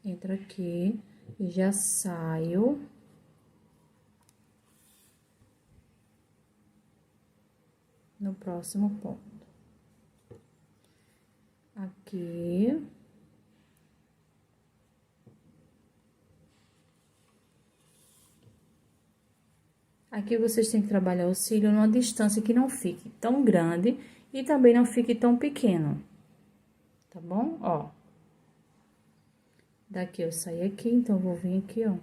Entra aqui e já saio. No próximo ponto. Aqui. Aqui vocês têm que trabalhar o cílio numa distância que não fique tão grande e também não fique tão pequeno. Tá bom? Ó. Daqui eu saí aqui, então, vou vir aqui, ó.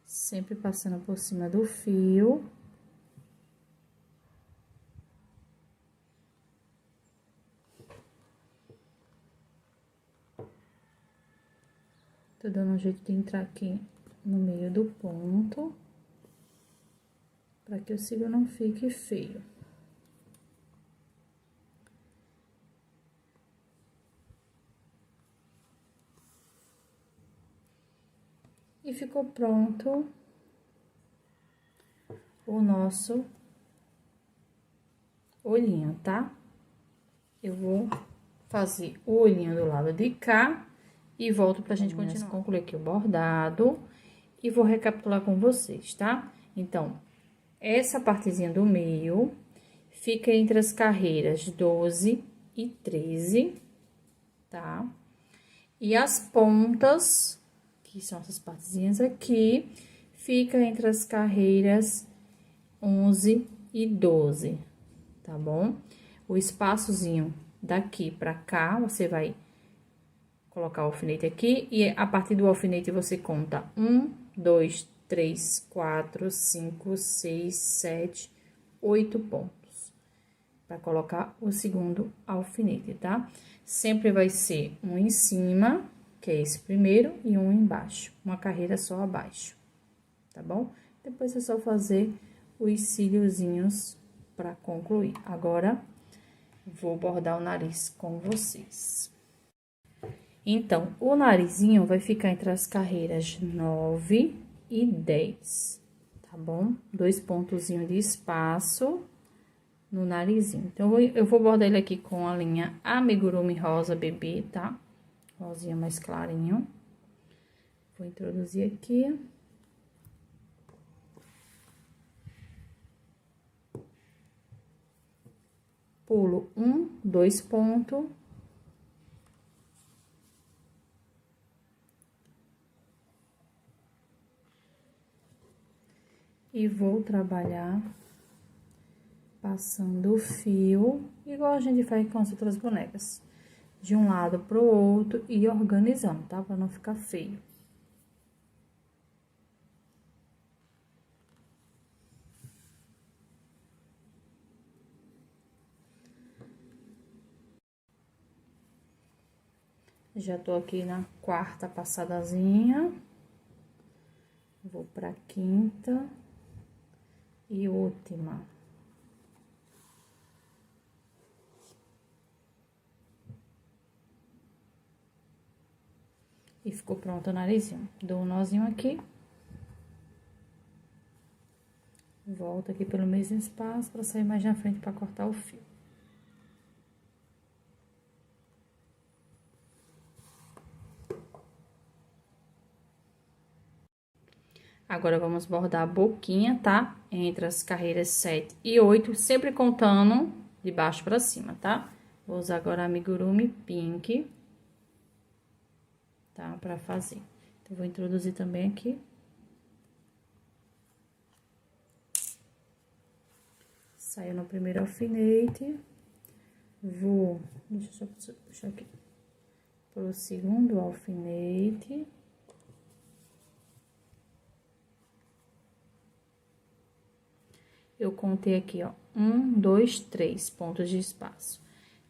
Sempre passando por cima do fio. Tô dando um jeito de entrar aqui no meio do ponto, pra que o cílio não fique feio. E ficou pronto o nosso olhinho, tá? Eu vou fazer o olhinho do lado de cá e volto pra gente continuar. Concluir aqui o bordado e vou recapitular com vocês, tá? Então, essa partezinha do meio fica entre as carreiras 12 e 13, tá? E as pontas, que são essas partezinhas aqui, fica entre as carreiras 11 e 12, tá bom? O espaçozinho daqui pra cá, você vai colocar o alfinete aqui, e a partir do alfinete você conta 1, 2, 3, 4, 5, 6, 7, 8 pontos. Pra colocar o segundo alfinete, tá? Sempre vai ser um em cima, que é esse primeiro, e um embaixo, uma carreira só abaixo, tá bom? Depois é só fazer os cíliozinhos pra concluir. Agora, vou bordar o nariz com vocês. Então, o narizinho vai ficar entre as carreiras 9 e 10, tá bom? 2 pontozinhos de espaço no narizinho. Então, eu vou bordar ele aqui com a linha Amigurumi Rosa Bebê, tá? Rosinha mais clarinho. Vou introduzir aqui. Pulo 1, 2 pontos. E vou trabalhar passando o fio, igual a gente faz com as outras bonecas. De um lado pro outro e organizando, tá? Pra não ficar feio. Já tô aqui na quarta passadazinha. Vou pra quinta e última. E ficou pronto o narizinho. Dou um nozinho aqui. Volto aqui pelo mesmo espaço para sair mais na frente para cortar o fio. Agora, vamos bordar a boquinha, tá? Entre as carreiras 7 e 8, sempre contando de baixo pra cima, tá? Vou usar agora amigurumi pink, tá? Pra fazer. Então, vou introduzir também aqui. Saiu no primeiro alfinete. Vou, deixa eu só puxar aqui, pro segundo alfinete. Eu contei aqui, ó, 1, 2, 3 pontos de espaço.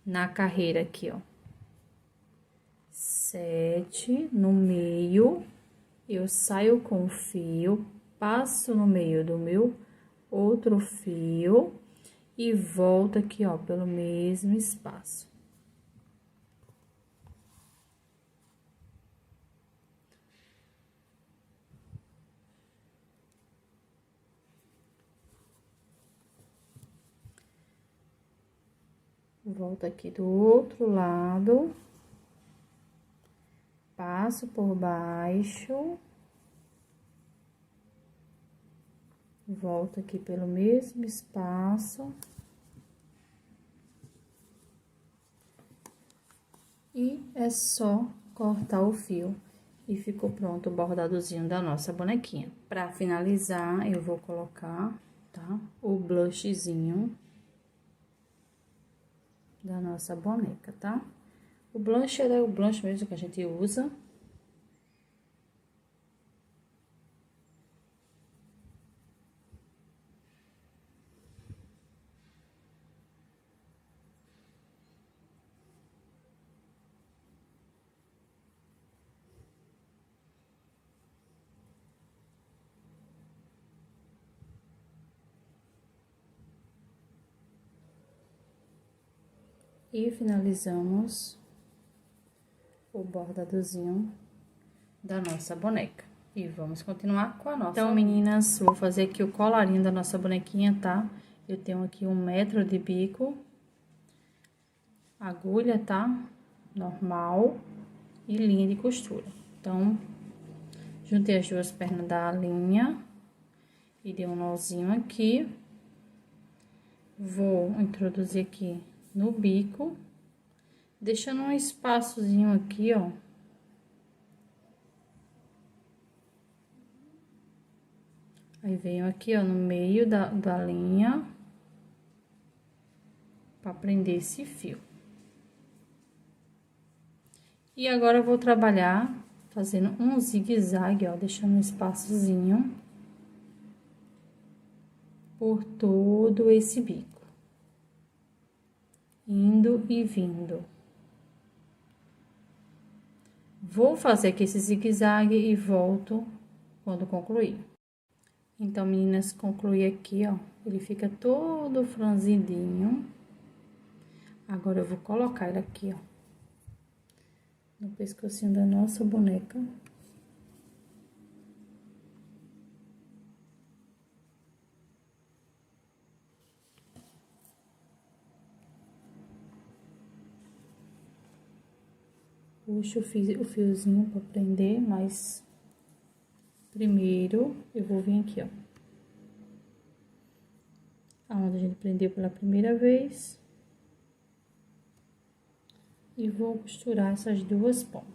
Na carreira aqui, ó, 7, no meio, eu saio com o fio, passo no meio do meu outro fio e volto aqui, ó, pelo mesmo espaço. Volto aqui do outro lado, passo por baixo, volto aqui pelo mesmo espaço e é só cortar o fio e ficou pronto o bordadozinho da nossa bonequinha. Pra finalizar, eu vou colocar, tá, o blushzinho da nossa boneca, tá? O blush é o blush mesmo que a gente usa. E finalizamos o bordadozinho da nossa boneca. E vamos continuar com a nossa. Então, meninas, vou fazer aqui o colarinho da nossa bonequinha, tá? Eu tenho aqui 1 metro de bico, agulha, tá? Normal e linha de costura. Então, juntei as duas pernas da linha e dei um nozinho aqui. Vou introduzir aqui no bico, deixando um espaçozinho aqui, ó. Aí, venho aqui, ó, no meio da linha, pra prender esse fio. E agora, eu vou trabalhar fazendo um zigue-zague, ó, deixando um espaçozinho por todo esse bico. Indo e vindo. Vou fazer aqui esse zigue-zague e volto quando concluir. Então, meninas, concluí aqui, ó. Ele fica todo franzidinho. Agora, eu vou colocar ele aqui, ó, no pescocinho da nossa boneca. Puxo o fiozinho pra prender, mas primeiro eu vou vir aqui, ó, aonde a gente prendeu pela primeira vez, e vou costurar essas duas pontas.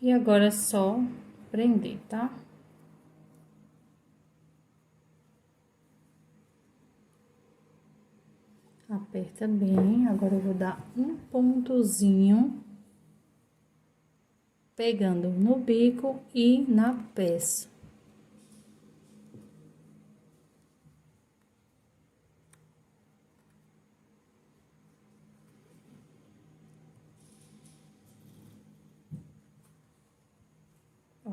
E agora é só prender, tá? Aperta bem. Agora eu vou dar um pontozinho, pegando no bico e na peça. Ó.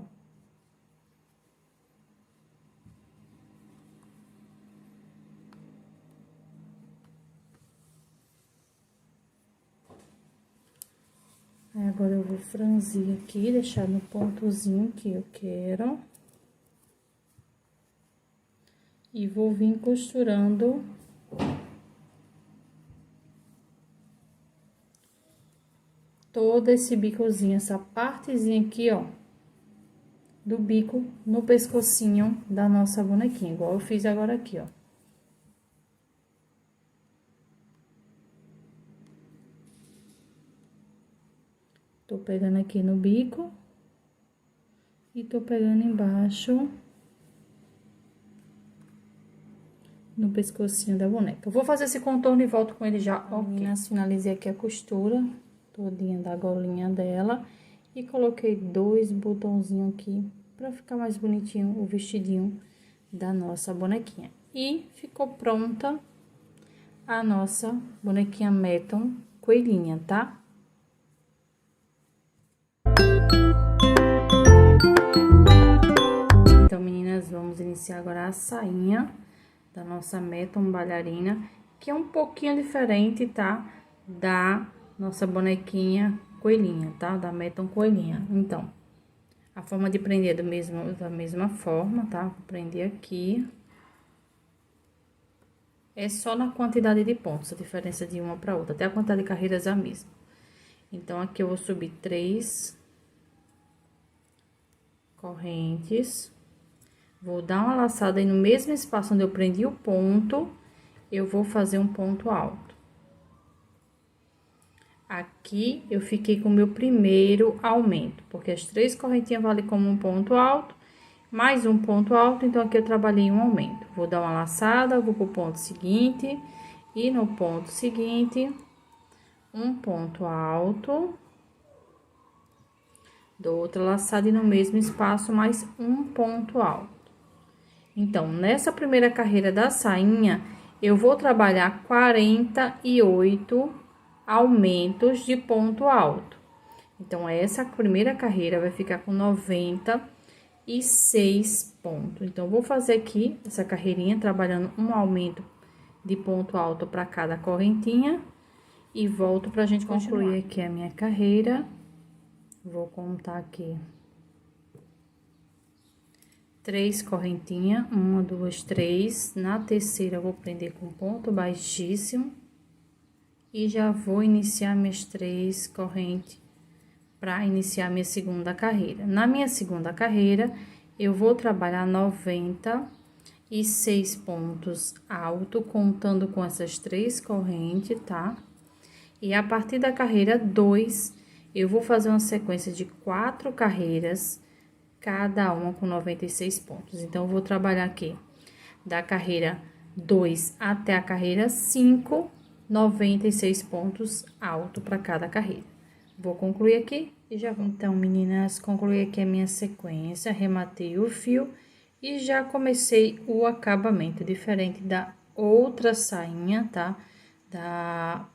Aí, agora eu vou franzir aqui, deixar no pontozinho que eu quero. E vou vir costurando todo esse bicozinho, essa partezinha aqui, ó, do bico no pescocinho da nossa bonequinha, igual eu fiz agora aqui, ó. Tô pegando aqui no bico e tô pegando embaixo no pescocinho da boneca. Eu vou fazer esse contorno e volto com ele já, ok. Meninas, finalizei aqui a costura todinha da golinha dela e coloquei 2 botãozinhos aqui pra ficar mais bonitinho o vestidinho da nossa bonequinha. E ficou pronta a nossa bonequinha Meton coelhinha, tá? Então, meninas, vamos iniciar agora a sainha da nossa Meton bailarina, que é um pouquinho diferente, tá? Da nossa bonequinha coelhinha, tá? Da Meton coelhinha. Então, a forma de prender da mesma forma, tá? Vou prender aqui. É só na quantidade de pontos, a diferença de uma para outra, até a quantidade de carreiras é a mesma. Então, aqui eu vou subir 3 correntes. Vou dar uma laçada aí no mesmo espaço onde eu prendi o ponto, eu vou fazer um ponto alto. Aqui, eu fiquei com o meu primeiro aumento, porque as 3 correntinhas valem como um ponto alto, mais um ponto alto, então aqui eu trabalhei um aumento. Vou dar uma laçada, vou pro ponto seguinte, e no ponto seguinte, um ponto alto. Dou outra laçada e no mesmo espaço, mais um ponto alto. Então, nessa primeira carreira da sainha, eu vou trabalhar 48 aumentos de ponto alto. Então, essa primeira carreira vai ficar com 96 pontos. Então, vou fazer aqui essa carreirinha, trabalhando um aumento de ponto alto para cada correntinha. E volto pra gente concluir aqui a minha carreira. Vou contar aqui 3 correntinhas, 1, 2, 3. Na terceira, eu vou prender com ponto baixíssimo. E já vou iniciar minhas 3 correntes para iniciar minha segunda carreira. Na minha segunda carreira, eu vou trabalhar 96 pontos alto, contando com essas 3 correntes, tá? E a partir da carreira 2, eu vou fazer uma sequência de 4 carreiras, cada uma com 96 pontos. Então, eu vou trabalhar aqui da carreira 2 até a carreira 5, 96 pontos alto para cada carreira. Vou concluir aqui e já vou. Então, meninas, concluí aqui a minha sequência, arrematei o fio e já comecei o acabamento, diferente da outra sainha, tá? Da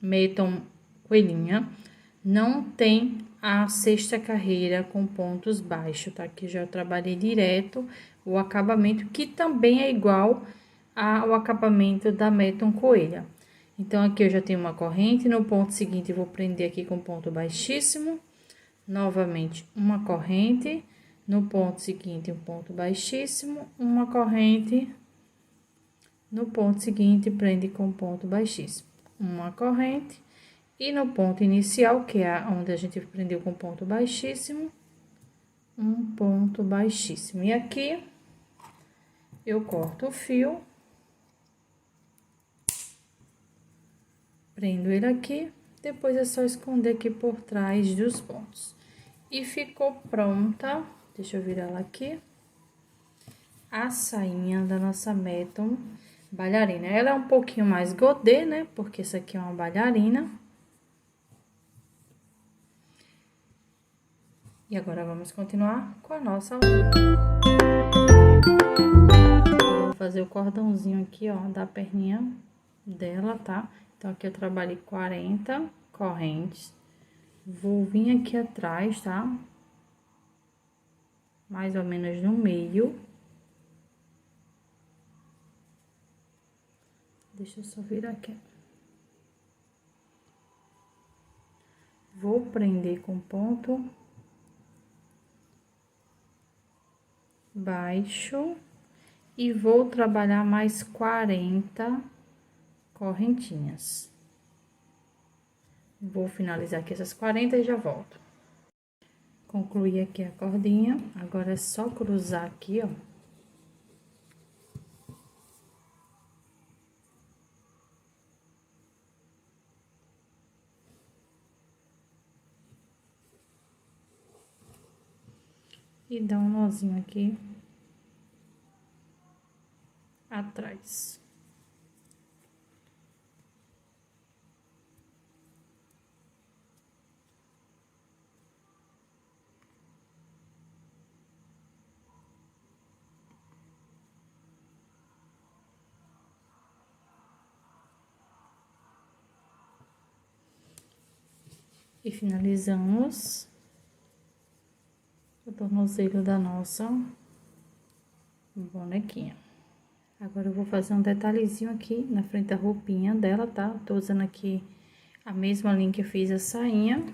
Meton coelhinha, não tem a sexta carreira com pontos baixos, tá? Que já trabalhei direto o acabamento, que também é igual ao acabamento da Meton coelha. Então, aqui eu já tenho uma corrente, no ponto seguinte, eu vou prender aqui com ponto baixíssimo, novamente uma corrente, no ponto seguinte, um ponto baixíssimo, uma corrente, no ponto seguinte, prende com ponto baixíssimo, uma corrente, e no ponto inicial, que é onde a gente prendeu com ponto baixíssimo, um ponto baixíssimo. E aqui, eu corto o fio, prendo ele aqui, depois é só esconder aqui por trás dos pontos. E ficou pronta, deixa eu virar ela aqui, a sainha da nossa Meton bailarina. Ela é um pouquinho mais godê, né? Porque essa aqui é uma bailarina. E agora, vamos continuar com a nossa aulinha. Eu vou fazer o cordãozinho aqui, ó, da perninha dela, tá? Então, aqui eu trabalhei 40 correntes. Vou vir aqui atrás, tá? Mais ou menos no meio. Deixa eu só virar aqui. Vou prender com ponto baixo e vou trabalhar mais 40 correntinhas. Vou finalizar aqui essas 40 e já volto. Concluí aqui a cordinha, agora é só cruzar aqui, ó. E dar um nozinho aqui atrás. E finalizamos o tornozelo da nossa bonequinha. Agora, eu vou fazer um detalhezinho aqui na frente da roupinha dela, tá? Tô usando aqui a mesma linha que eu fiz a sainha.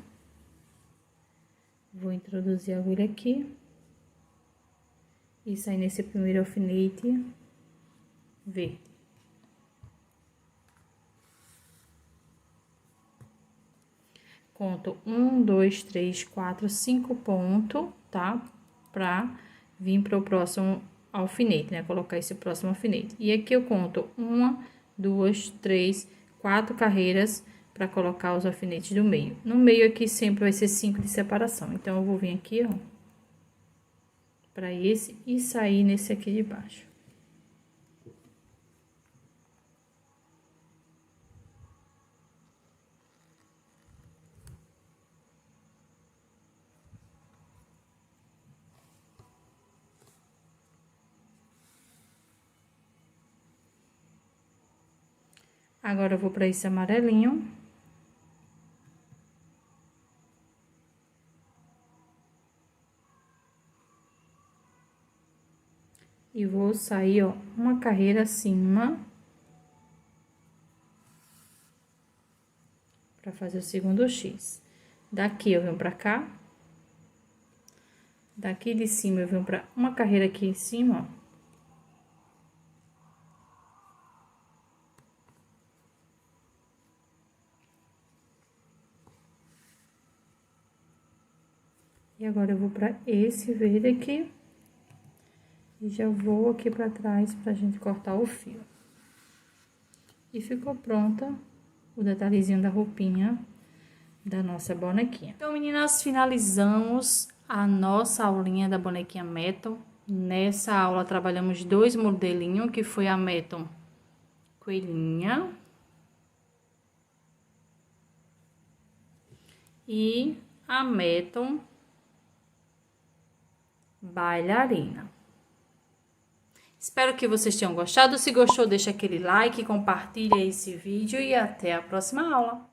Vou introduzir a agulha aqui. E sair nesse primeiro alfinete verde. Conto 1, 2, 3, 4, 5 pontos, tá? Pra vir pro próximo alfinete, né? Colocar esse próximo alfinete. E aqui eu conto 1, 2, 3, 4 carreiras para colocar os alfinetes do meio. No meio aqui sempre vai ser 5 de separação. Então, eu vou vir aqui, ó, para esse e sair nesse aqui de baixo. Agora, eu vou para esse amarelinho. E vou sair, ó, uma carreira acima. Pra fazer o segundo X. Daqui, eu venho pra cá. Daqui de cima, eu venho pra uma carreira aqui em cima, ó. E agora, eu vou pra esse verde aqui. E já vou aqui pra trás pra gente cortar o fio. E ficou pronta o detalhezinho da roupinha da nossa bonequinha. Então, meninas, finalizamos a nossa aulinha da bonequinha Meton. Nessa aula, trabalhamos 2 modelinhos, que foi a Meton Coelhinha e a Meton Bailarina. Espero que vocês tenham gostado. Se gostou, deixa aquele like, compartilha esse vídeo e até a próxima aula.